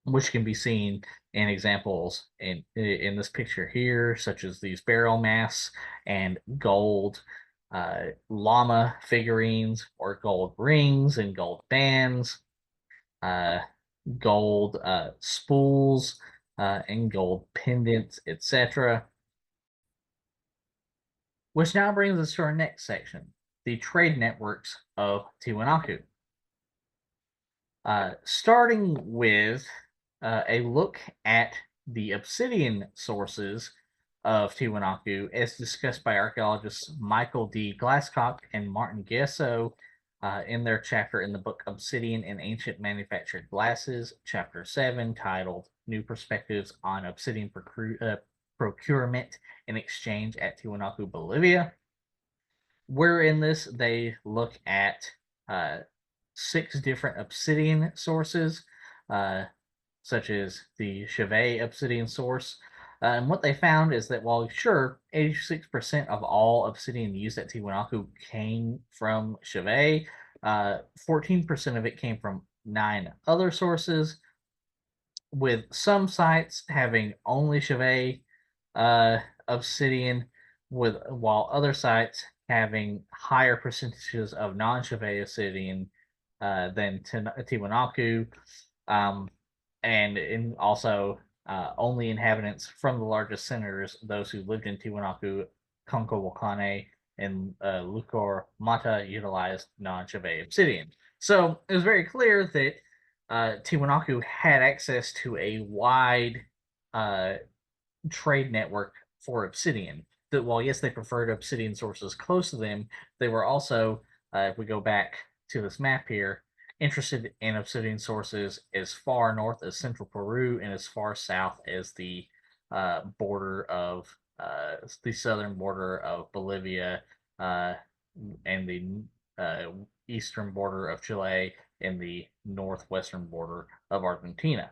which can be seen in examples in this picture here, such as these barrel masks and gold llama figurines or gold rings and gold bands, uh, gold spools and gold pendants, etc. Which now brings us to our next section, the trade networks of Tiwanaku. Starting with a look at the obsidian sources of Tiwanaku, as discussed by archaeologists Michael D. Glasscock and Martin Gesso in their chapter in the book Obsidian and Ancient Manufactured Glasses, Chapter 7, titled New Perspectives on Obsidian Procurement and Exchange at Tiwanaku, Bolivia. Where in this they look at 6 different obsidian sources, such as the Chauvet obsidian source. And what they found is that while sure, 86% of all obsidian used at Tiwanaku came from Chauvet, 14% of it came from 9 other sources, with some sites having only Chauvet obsidian, while other sites having higher percentages of non-Chauvet obsidian than Tiwanaku. And also only inhabitants from the largest centers, those who lived in Tiwanaku, Concohuacane, and Lucor Mata, utilized non-Chauvet obsidian. So it was very clear that Tiwanaku had access to a wide trade network for obsidian. That while yes, they preferred obsidian sources close to them, they were also, if we go back to this map here, interested in obsidian sources as far north as central Peru and as far south as the border of the southern border of Bolivia and the eastern border of Chile and the northwestern border of Argentina.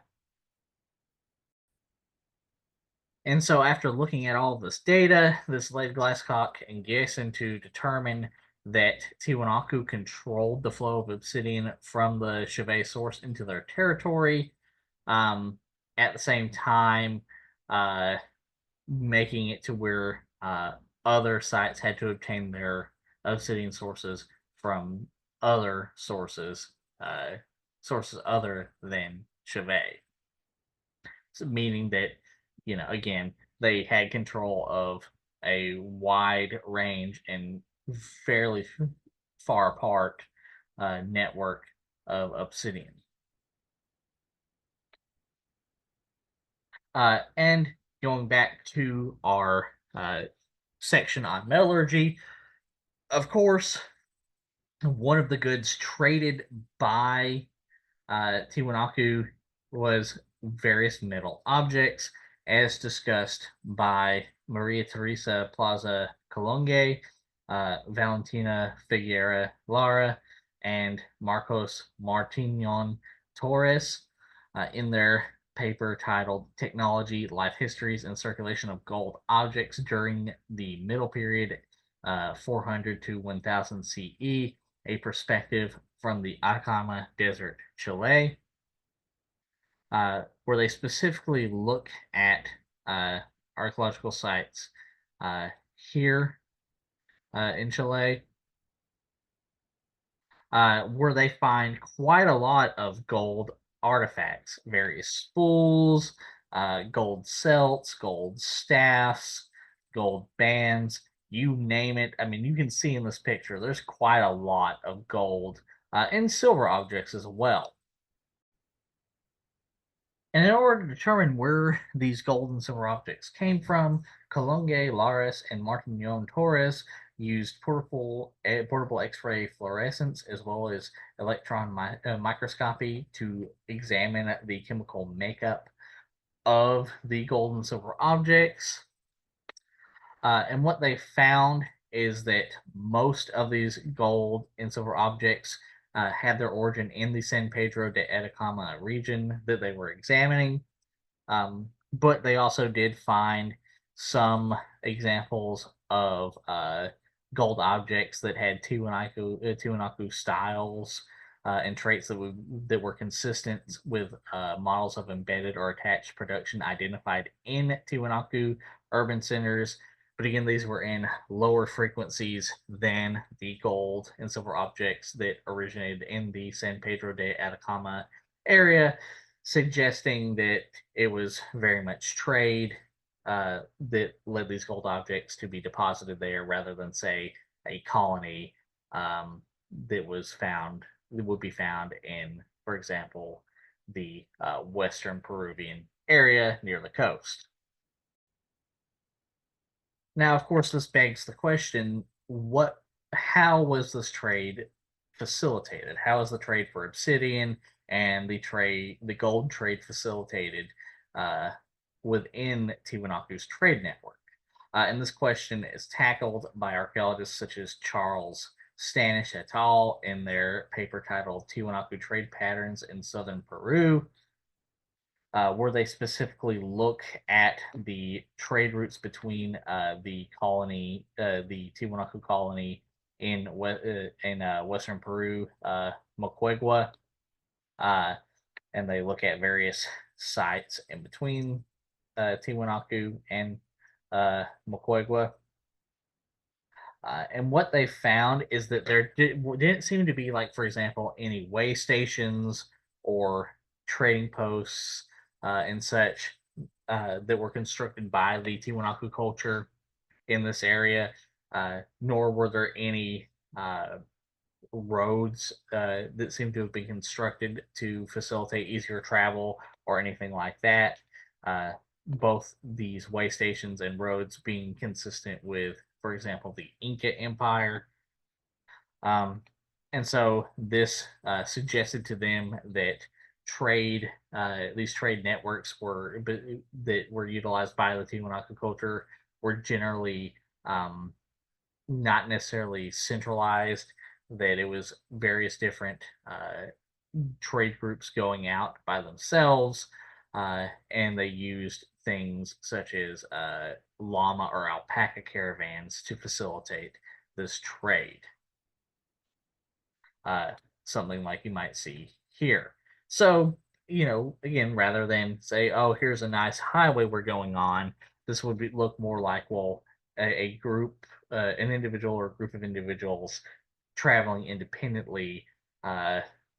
And so after looking at all of this data, this led Glasscock and Gessen to determine that Tiwanaku controlled the flow of obsidian from the Chauvet source into their territory, at the same time making it to where other sites had to obtain their obsidian sources from other sources other than Chauvet. So meaning that, again, they had control of a wide range and fairly far apart network of obsidian. And going back to our section on metallurgy, of course, one of the goods traded by Tiwanaku was various metal objects, as discussed by Maria Teresa Plaza Colonge, Valentina Figuera Lara, and Marcos Martinon Torres in their paper titled Technology, Life Histories, and Circulation of Gold Objects During the Middle Period 400 to 1000 CE, a perspective from the Atacama Desert, Chile, where they specifically look at archaeological sites here in Chile, where they find quite a lot of gold artifacts, various spools, gold celts, gold staffs, gold bands, you name it. I mean, you can see in this picture, there's quite a lot of gold and silver objects as well. And in order to determine where these gold and silver objects came from, Colonge, Lares, and Martinon Torres used portable X-ray fluorescence as well as electron microscopy to examine the chemical makeup of the gold and silver objects. And what they found is that most of these gold and silver objects had their origin in the San Pedro de Atacama region that they were examining. But they also did find some examples of gold objects that had Tiwanaku styles and traits that were consistent with models of embedded or attached production identified in Tiwanaku urban centers. But again, these were in lower frequencies than the gold and silver objects that originated in the San Pedro de Atacama area, suggesting that it was very much trade that led these gold objects to be deposited there rather than, say, a colony that would be found in, for example, the western Peruvian area near the coast. Now, of course, this begs the question: how was this trade facilitated? How is the trade for obsidian and the gold trade facilitated uh, within Tiwanaku's trade network? And this question is tackled by archaeologists such as Charles Stanish et al. In their paper titled Tiwanaku Trade Patterns in Southern Peru, where they specifically look at the trade routes between the Tiwanaku colony in western Peru, Moquegua, and they look at various sites in between Tiwanaku and Moquegua. And what they found is that there didn't seem to be, like, for example, any way stations or trading posts and such that were constructed by the Tiwanaku culture in this area, nor were there any roads that seem to have been constructed to facilitate easier travel or anything like that. Both these way stations and roads being consistent with, for example, the Inca Empire. Um, and so this suggested to them that these trade networks that were utilized by the Tiwanaku culture were generally not necessarily centralized, that it was various different trade groups going out by themselves, and they used things such as llama or alpaca caravans to facilitate this trade. Uh, Something like you might see here. So, again, rather than say, oh, here's a nice highway we're going on, this would look more like, well, a group, an individual or a group of individuals traveling independently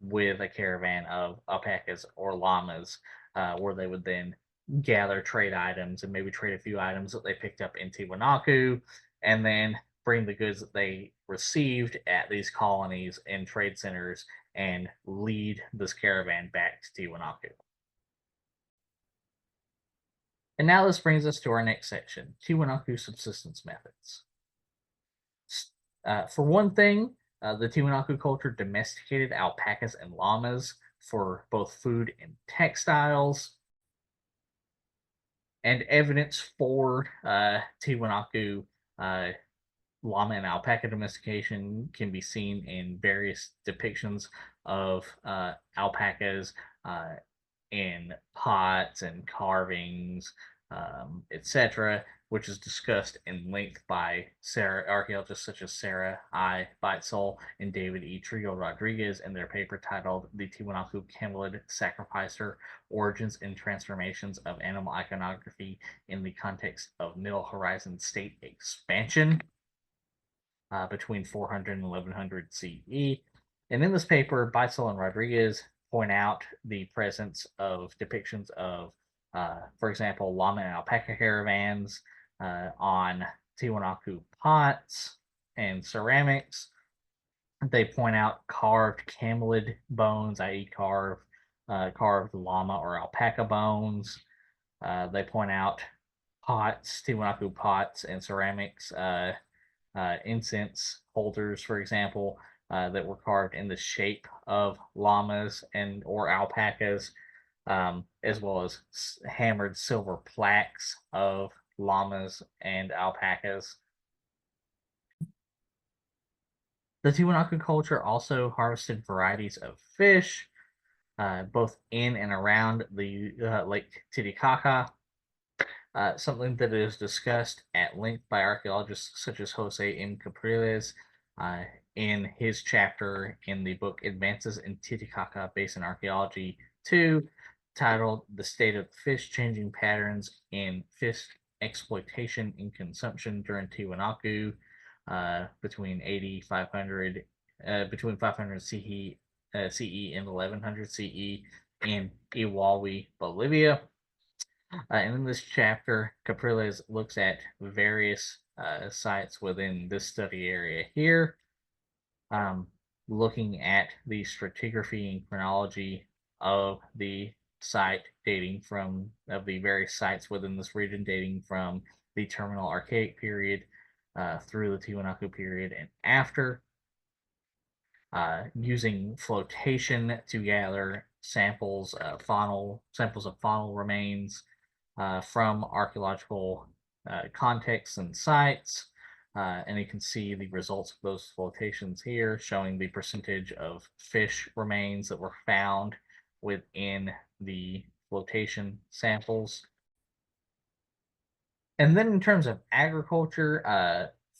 with a caravan of alpacas or llamas, where they would then gather trade items and maybe trade a few items that they picked up in Tiwanaku, and then bring the goods that they received at these colonies and trade centers and lead this caravan back to Tiwanaku. And now this brings us to our next section, Tiwanaku subsistence methods. For one thing, the Tiwanaku culture domesticated alpacas and llamas for both food and textiles. And evidence for Tiwanaku llama and alpaca domestication can be seen in various depictions of alpacas in pots and carvings, etc., which is discussed in length by archaeologists such as Sarah I. Baitzel and David E. Trigo Rodríguez in their paper titled The Tiwanaku Camelid Sacrificer Origins and Transformations of Animal Iconography in the Context of Middle Horizon State Expansion between 400 and 1100 CE. And in this paper, Baitzel and Rodríguez point out the presence of depictions of, for example, llama and alpaca caravans on Tiwanaku pots and ceramics. They point out carved camelid bones, i.e., carved llama or alpaca bones. They point out pots, Tiwanaku pots and ceramics incense holders, for example, that were carved in the shape of llamas and or alpacas, as well as hammered silver plaques of llamas and alpacas. The Tiwanaku culture also harvested varieties of fish, both in and around the Lake Titicaca, something that is discussed at length by archaeologists such as Jose M. Capriles uh, in his chapter in the book Advances in Titicaca Basin Archaeology 2, titled The State of Fish Changing Patterns in Fish Exploitation and Consumption During Tiwanaku between 8500 between 500 CE and 1100 CE in Iwalwi, Bolivia. And in this chapter, Capriles looks at various sites within this study area here, um, looking at the stratigraphy and chronology of the site dating from of the various sites within this region dating from the terminal archaic period through the Tiwanaku period and after, using flotation to gather samples of faunal remains from archaeological contexts and sites. And you can see the results of those flotations here, showing the percentage of fish remains that were found within the flotation samples. And then in terms of agriculture,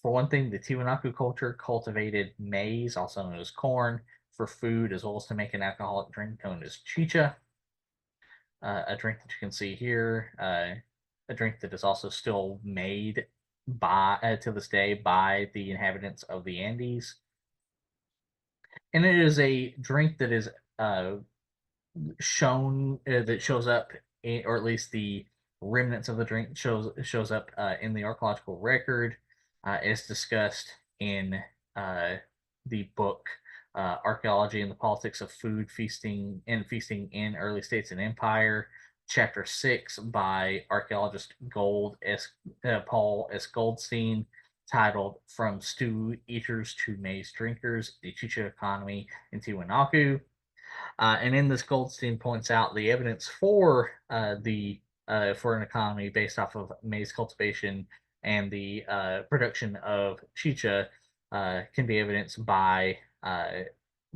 for one thing, the Tiwanaku culture cultivated maize, also known as corn, for food as well as to make an alcoholic drink known as chicha, a drink that you can see here, a drink that is also still made by to this day by the inhabitants of the Andes. And it is a drink that is shown that shows up, or at least the remnants of the drink shows up in the archaeological record, as discussed in uh, the book Archaeology and the Politics of Food, Feasting in Early States and Empire, Chapter 6 by archaeologist Paul S. Goldstein, titled From Stew Eaters to Maize Drinkers, the Chicha Economy in Tiwanaku. And in this, Goldstein points out the evidence for for an economy based off of maize cultivation and the production of chicha can be evidenced by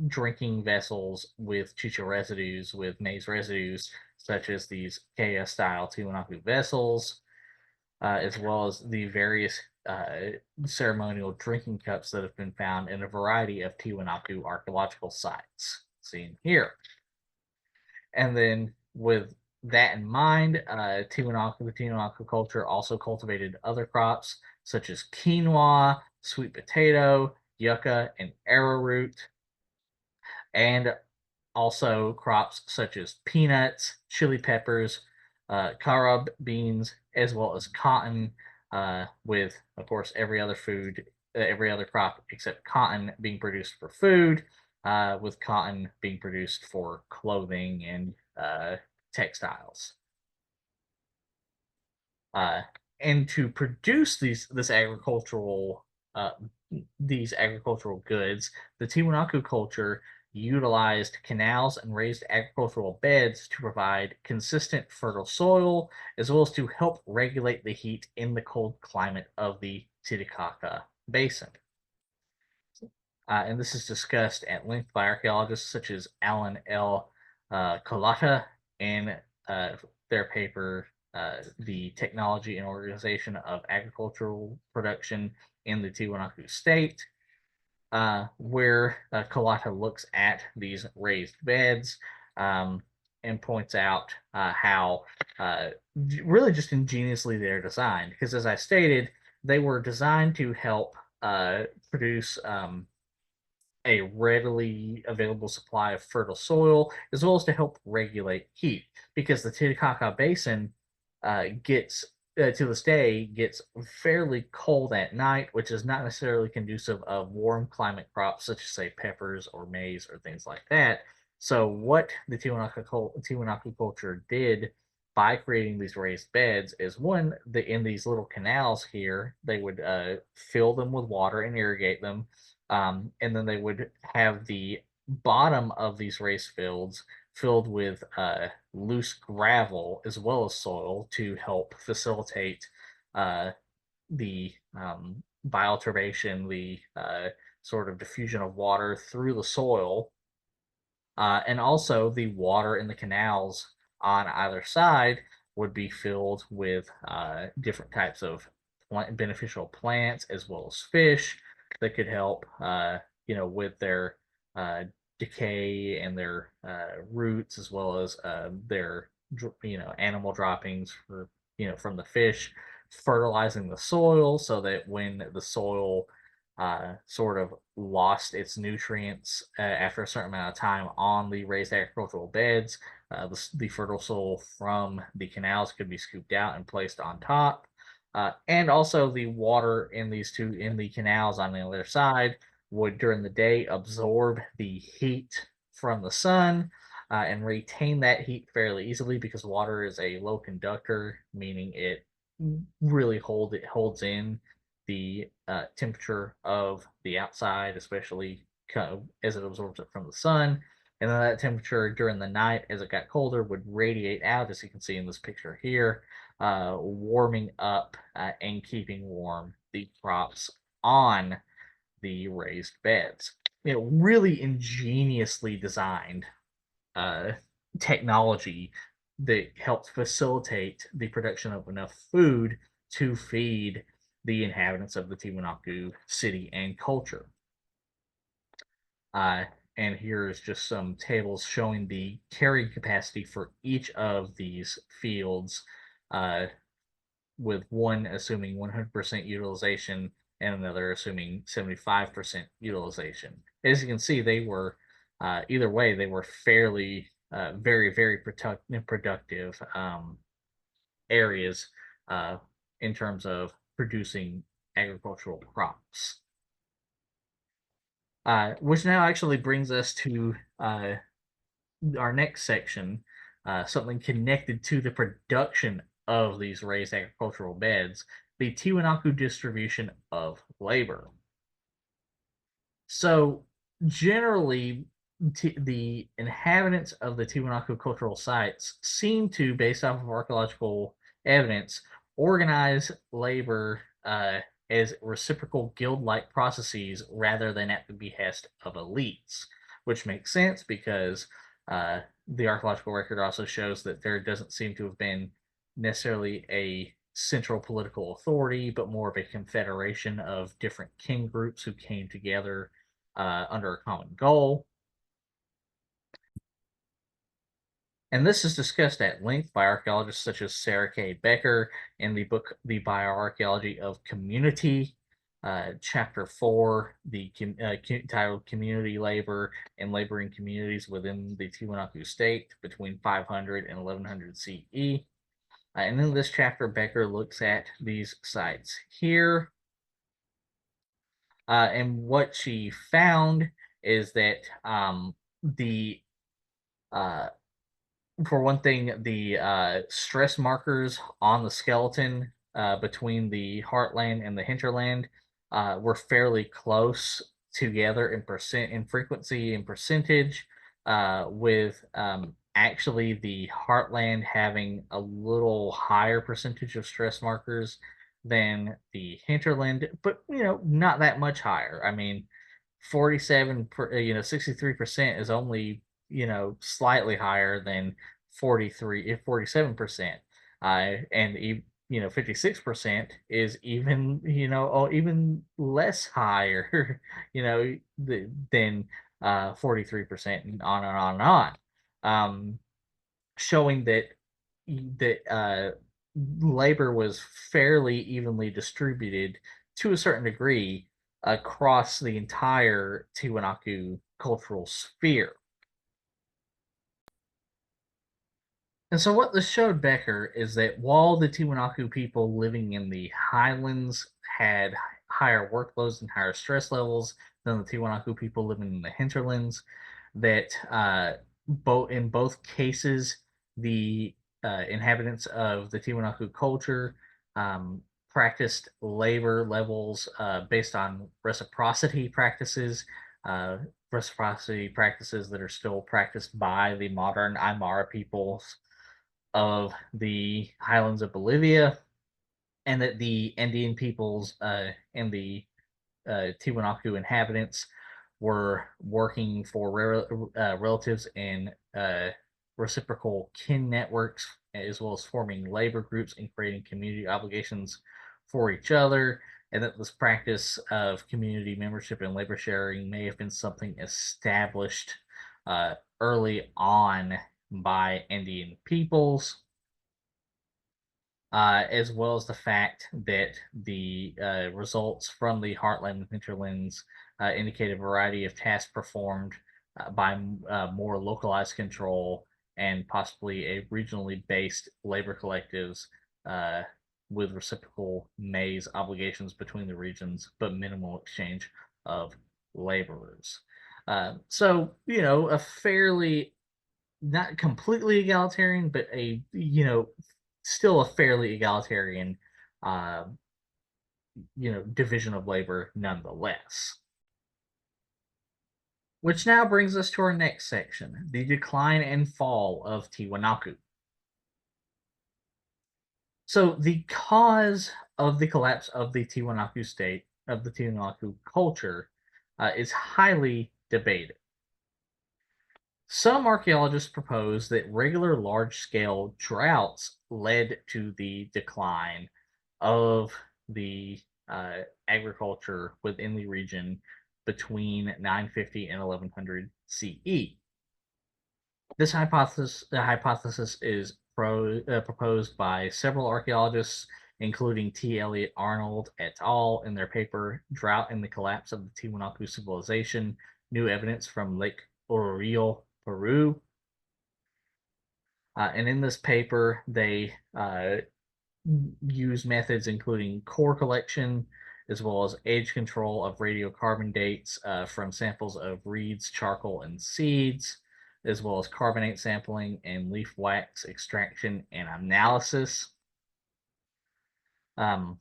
drinking vessels with chicha residues, with maize residues, such as these Kea style Tiwanaku vessels, as well as the various ceremonial drinking cups that have been found in a variety of Tiwanaku archaeological sites seen here. And then with that in mind, the Tiwanaku culture also cultivated other crops such as quinoa, sweet potato, yucca, and arrowroot, and also crops such as peanuts, chili peppers, carob beans, as well as cotton, with, of course, every other crop except cotton being produced for food, with cotton being produced for clothing and textiles. Uh, and to produce uh, these agricultural goods, the Tiwanaku culture utilized canals and raised agricultural beds to provide consistent fertile soil, as well as to help regulate the heat in the cold climate of the Titicaca Basin. And this is discussed at length by archaeologists such as Alan L. Colata in their paper, The Technology and Organization of Agricultural Production in the Tiwanaku State, where Colata looks at these raised beds and points out how really just ingeniously they're designed. Because as I stated, they were designed to help produce a readily available supply of fertile soil, as well as to help regulate heat. Because the Titicaca Basin gets to this day gets fairly cold at night, which is not necessarily conducive of warm climate crops such as say peppers or maize or things like that. So what the Tiwanaku culture did by creating these raised beds is one, in these little canals here, they would fill them with water and irrigate them. And then they would have the bottom of these raised fields filled with loose gravel as well as soil to help facilitate uh, the bioturbation, the sort of diffusion of water through the soil, and also the water in the canals on either side would be filled with different types of beneficial plants as well as fish that could help, with their uh, decay and their roots as well as their, animal droppings from the fish, fertilizing the soil so that when the soil sort of lost its nutrients after a certain amount of time on the raised agricultural beds. The fertile soil from the canals could be scooped out and placed on top. And also the water in the canals on the other side would during the day absorb the heat from the sun and retain that heat fairly easily because water is a low conductor, meaning it really holds in the temperature of the outside, especially as it absorbs it from the sun. And then that temperature during the night, as it got colder, would radiate out, as you can see in this picture here, warming up and keeping warm the crops on the raised beds. Really ingeniously designed uh, technology that helped facilitate the production of enough food to feed the inhabitants of the Tiwanaku city and culture. Uh, and here is just some tables showing the carrying capacity for each of these fields, uh, with one assuming 100% utilization and another assuming 75% utilization. As you can see, they were, either way, they were fairly, very, very productive areas in terms of producing agricultural crops. Which now actually brings us to our next section, something connected to the production of these raised agricultural beds, the Tiwanaku distribution of labor. So, generally, the inhabitants of the Tiwanaku cultural sites seem to, based off of archaeological evidence, organize labor as reciprocal guild-like processes rather than at the behest of elites, which makes sense because the archaeological record also shows that there doesn't seem to have been necessarily a central political authority, but more of a confederation of different kin groups who came together under a common goal. And this is discussed at length by archaeologists such as Sarah K. Becker in the book The Bioarchaeology of Community, chapter 4, titled Community Labor and Laboring Communities Within the Tiwanaku State between 500 and 1100 CE. And in this chapter, Becker looks at these sites here. And what she found is that the for one thing, the stress markers on the skeleton between the heartland and the hinterland were fairly close together in frequency and percentage, with actually the heartland having a little higher percentage of stress markers than the hinterland, but not that much higher. I mean, 63% is only slightly higher than 47%. And 56% is even, even less higher, than 43%, and on and on and on. Showing that labor was fairly evenly distributed to a certain degree across the entire Tiwanaku cultural sphere. And so what this showed Becker is that while the Tiwanaku people living in the highlands had higher workloads and higher stress levels than the Tiwanaku people living in the hinterlands, that in both cases the inhabitants of the Tiwanaku culture practiced labor levels based on uh, reciprocity practices that are still practiced by the modern Aymara peoples of the highlands of Bolivia, and that the Andean peoples and the Tiwanaku inhabitants were working for relatives in reciprocal kin networks, as well as forming labor groups and creating community obligations for each other. And that this practice of community membership and labor sharing may have been something established early on by Andean peoples, as well as the fact that the results from the Heartland and Hinterlands indicate a variety of tasks performed by more localized control and possibly a regionally based labor collectives with reciprocal maize obligations between the regions, but minimal exchange of laborers. So, a fairly, not completely egalitarian, but still a fairly egalitarian, uh, division of labor nonetheless. Which now brings us to our next section, the decline and fall of Tiwanaku. So the cause of the collapse of the Tiwanaku state, of the Tiwanaku culture, is highly debated. Some archaeologists propose that regular large-scale droughts led to the decline of the agriculture within the region between 950 and 1100 CE. This hypothesis is proposed by several archaeologists, including T. Elliot Arnold et al. In their paper "Drought and the Collapse of the Tiwanaku Civilization: New Evidence from Lake Orurillo, Peru." And in this paper, they use methods including core collection, as well as age control of radiocarbon dates from samples of reeds, charcoal, and seeds, as well as carbonate sampling and leaf wax extraction and analysis. And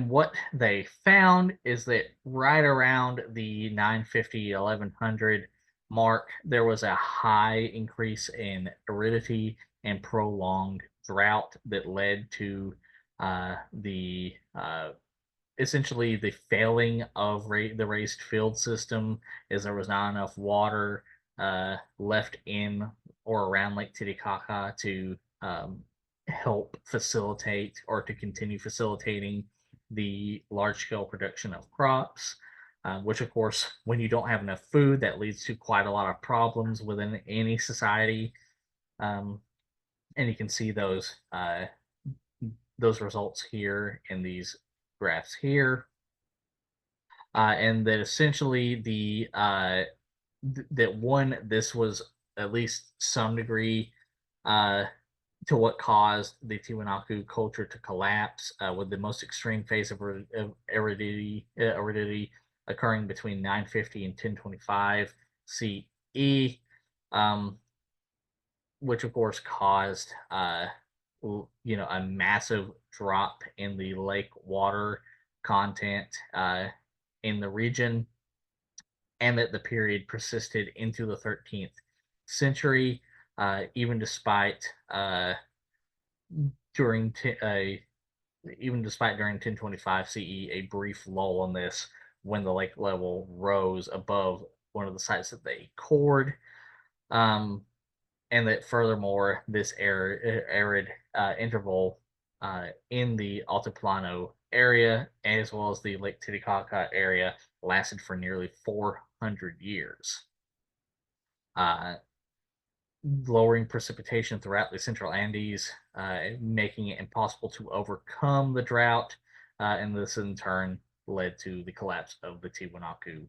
what they found is that right around the 950 1100 mark, there was a high increase in aridity and prolonged drought that led to the essentially the failing of the raised field system, as there was not enough water left in or around Lake Titicaca to help facilitate or to continue facilitating the large scale production of crops. Which, of course, when you don't have enough food, that leads to quite a lot of problems within any society. And you can see those results here in these graphs here, and that essentially this was at least some degree to what caused the Tiwanaku culture to collapse, with the most extreme phase of aridity occurring between 950 and 1025 CE, which of course caused a massive drop in the lake water content in the region, and that the period persisted into the 13th century, even despite during 1025 CE a brief lull in this when the lake level rose above one of the sites that they cored. And that furthermore, this arid interval in the Altiplano area, as well as the Lake Titicaca area, lasted for nearly 400 years, lowering precipitation throughout the central Andes, making it impossible to overcome the drought, and this in turn led to the collapse of the Tiwanaku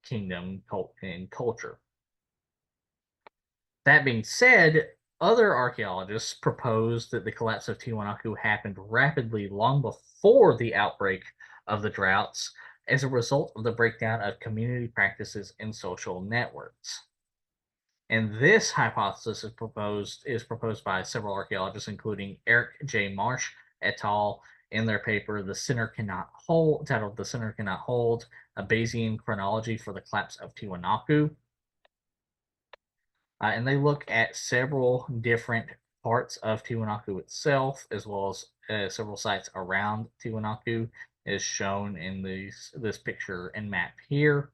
kingdom and culture. That being said, other archaeologists propose that the collapse of Tiwanaku happened rapidly long before the outbreak of the droughts as a result of the breakdown of community practices and social networks. And this hypothesis is proposed by several archaeologists, including Eric J. Marsh et al. In their paper, "The Center Cannot Hold," titled "The Center Cannot Hold: A Bayesian Chronology for the Collapse of Tiwanaku." And they look at several different parts of Tiwanaku itself, as well as several sites around Tiwanaku, as shown in this picture and map here.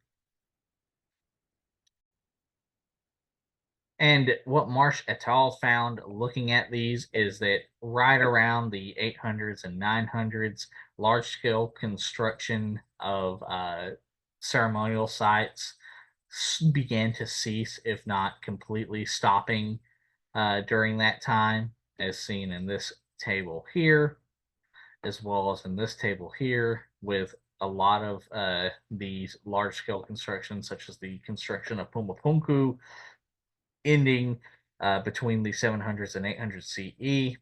And what Marsh et al. Found looking at these is that right around the 800s and 900s, large scale construction of ceremonial sites began to cease, if not completely stopping, during that time, as seen in this table here, as well as in this table here, with a lot of these large scale constructions, such as the construction of Pumapunku, ending between the 700s and 800s CE.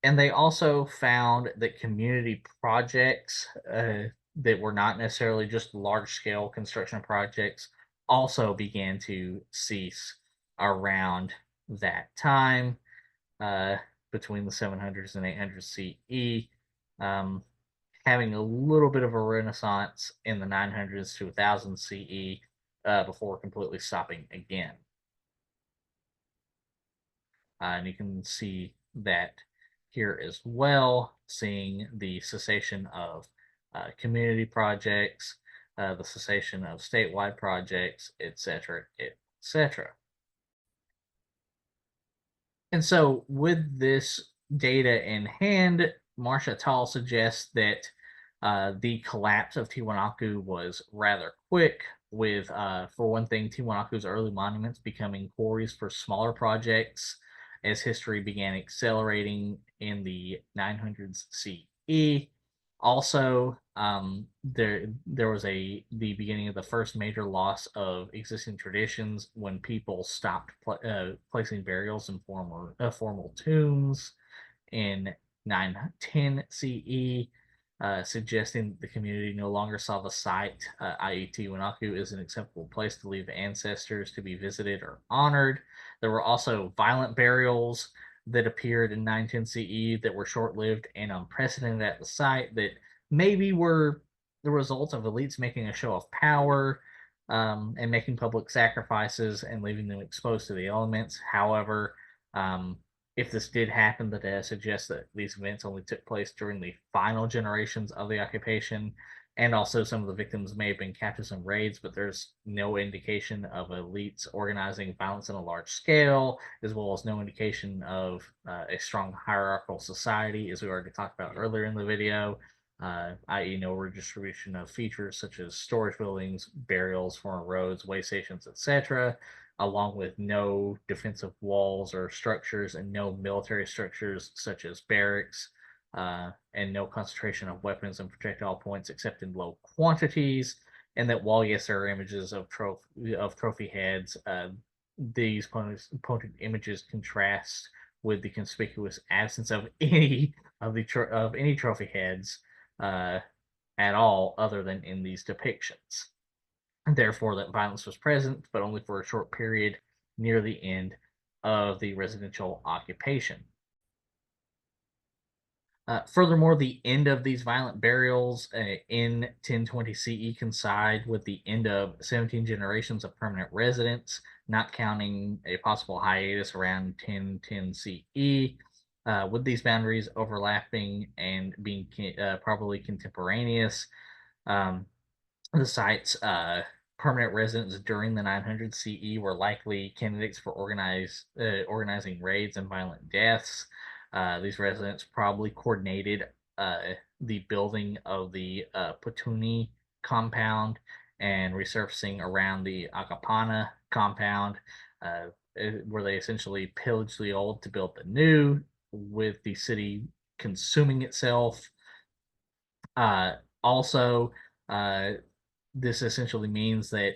And they also found that community projects that were not necessarily just large scale construction projects also began to cease around that time, uh, between the 700s and 800s CE, um, having a little bit of a renaissance in the 900s to 1000 CE, before completely stopping again. And you can see that here as well, seeing the cessation of community projects, the cessation of statewide projects, etc., etc. And so, with this data in hand, Marsh et al. Suggests that the collapse of Tiwanaku was rather quick, with, for one thing, Tiwanaku's early monuments becoming quarries for smaller projects as history began accelerating in the 900s CE. Also, there was the beginning of the first major loss of existing traditions when people stopped placing burials in formal tombs in 910 CE, suggesting the community no longer saw the site, i.e., Tiwanaku, as an acceptable place to leave ancestors to be visited or honored. There were also violent burials that appeared in 910 CE that were short lived and unprecedented at the site, that maybe were the result of elites making a show of power, and making public sacrifices and leaving them exposed to the elements. However, if this did happen, the data suggests that these events only took place during the final generations of the occupation, and also some of the victims may have been captives in raids, but there's no indication of elites organizing violence on a large scale, as well as no indication of a strong hierarchical society, as we already talked about earlier in the video, i.e., no redistribution of features such as storage buildings, burials, former roads, way stations, etc., along with no defensive walls or structures and no military structures such as barracks, and no concentration of weapons and projectile points except in low quantities. And that while, yes, there are images of trophy heads, these pointed images contrast with the conspicuous absence of any of any trophy heads at all, other than in these depictions. And therefore, that violence was present, but only for a short period near the end of the residential occupation. Furthermore, the end of these violent burials in 1020 CE coincide with the end of 17 generations of permanent residents, not counting a possible hiatus around 1010 CE, with these boundaries overlapping and being probably contemporaneous. Um, the site's permanent residents during the 900 CE were likely candidates for organizing raids and violent deaths. These residents probably coordinated the building of the Patuni compound and resurfacing around the Akapana compound, where they essentially pillaged the old to build the new, with the city consuming itself. Also, uh, this essentially means that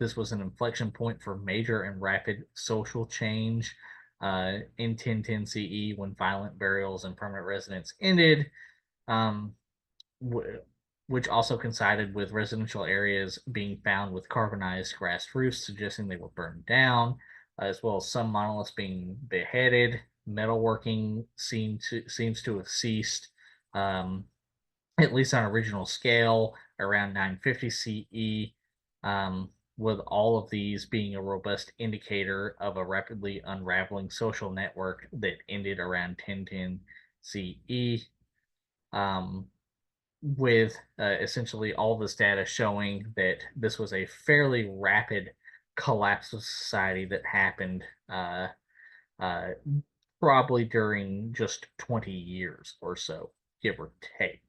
this was an inflection point for major and rapid social change in 1010 CE, when violent burials and permanent residence ended, um, which also coincided with residential areas being found with carbonized grass roofs, suggesting they were burned down. as well as some monoliths being beheaded. Metalworking seems to have ceased, um, at least on original scale, around 950 CE. With all of these being a robust indicator of a rapidly unraveling social network that ended around 1010 CE. Um, with essentially all this data showing that this was a fairly rapid collapse of society that happened uh, probably during just 20 years or so, give or take.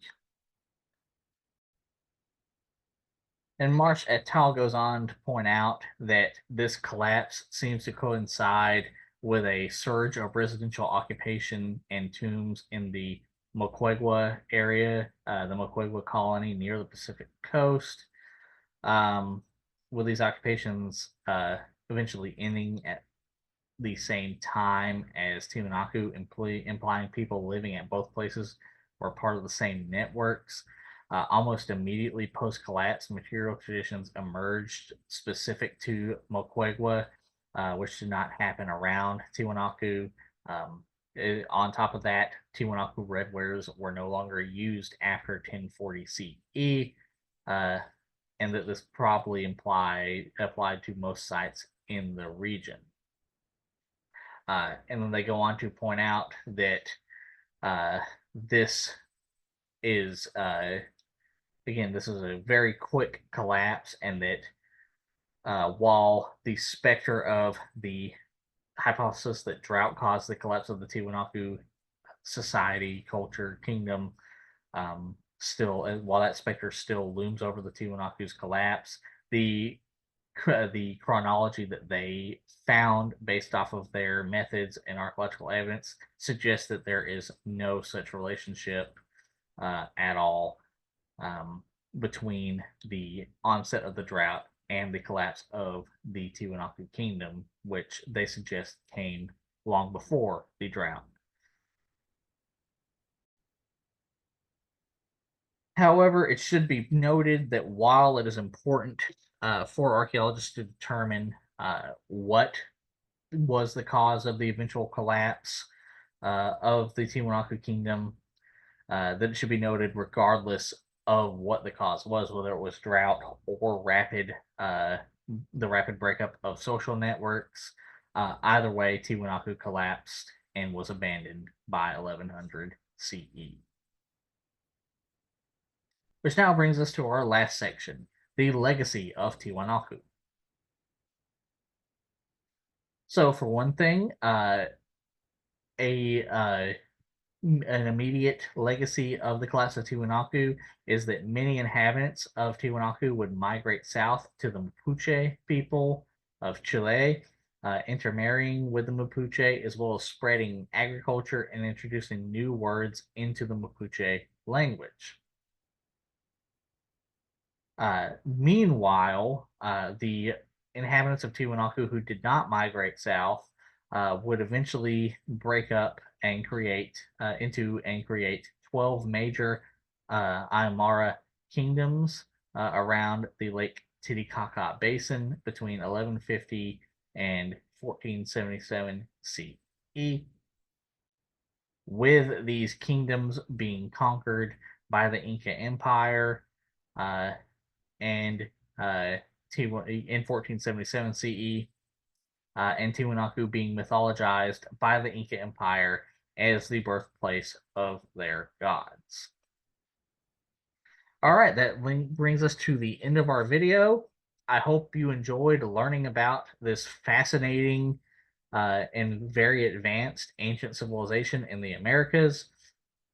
And Marsh et al. Goes on to point out that this collapse seems to coincide with a surge of residential occupation and tombs in the Moquegua area, the Moquegua colony near the Pacific coast, um, with these occupations eventually ending at the same time as Tiwanaku, implying people living at both places were part of the same networks. Almost immediately post collapse, material traditions emerged specific to Moquegua, which did not happen around Tiwanaku. On top of that, Tiwanaku red wares were no longer used after 1040 CE, and that this probably applied to most sites in the region. And then they go on to point out that this is, again, this is a very quick collapse, and that while the specter of the hypothesis that drought caused the collapse of the Tiwanaku society, culture, kingdom, still, while that specter still looms over the Tiwanaku's collapse, the chronology that they found based off of their methods and archaeological evidence suggests that there is no such relationship at all between the onset of the drought and the collapse of the Tiwanaku kingdom, which they suggest came long before the drought. However, it should be noted that while it is important for archaeologists to determine what was the cause of the eventual collapse of the Tiwanaku kingdom, that it should be noted, regardless of what the cause was, whether it was drought or the rapid breakup of social networks. Either way, Tiwanaku collapsed and was abandoned by 1100 CE. Which now brings us to our last section, the legacy of Tiwanaku. So, for one thing, a an immediate legacy of the collapse of Tiwanaku is that many inhabitants of Tiwanaku would migrate south to the Mapuche people of Chile, intermarrying with the Mapuche, as well as spreading agriculture and introducing new words into the Mapuche language. Meanwhile, the inhabitants of Tiwanaku who did not migrate south would eventually break up and create 12 major Aymara kingdoms around the Lake Titicaca Basin between 1150 and 1477 CE, with these kingdoms being conquered by the Inca Empire and in 1477 CE, and Tiwanaku being mythologized by the Inca Empire as the birthplace of their gods. All right, that brings us to the end of our video. I hope you enjoyed learning about this fascinating and very advanced ancient civilization in the Americas.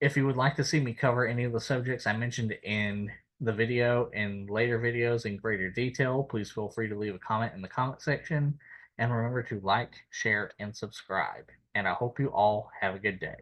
If you would like to see me cover any of the subjects I mentioned in the video in later videos in greater detail, please feel free to leave a comment in the comment section. And remember to like, share, and subscribe. And I hope you all have a good day.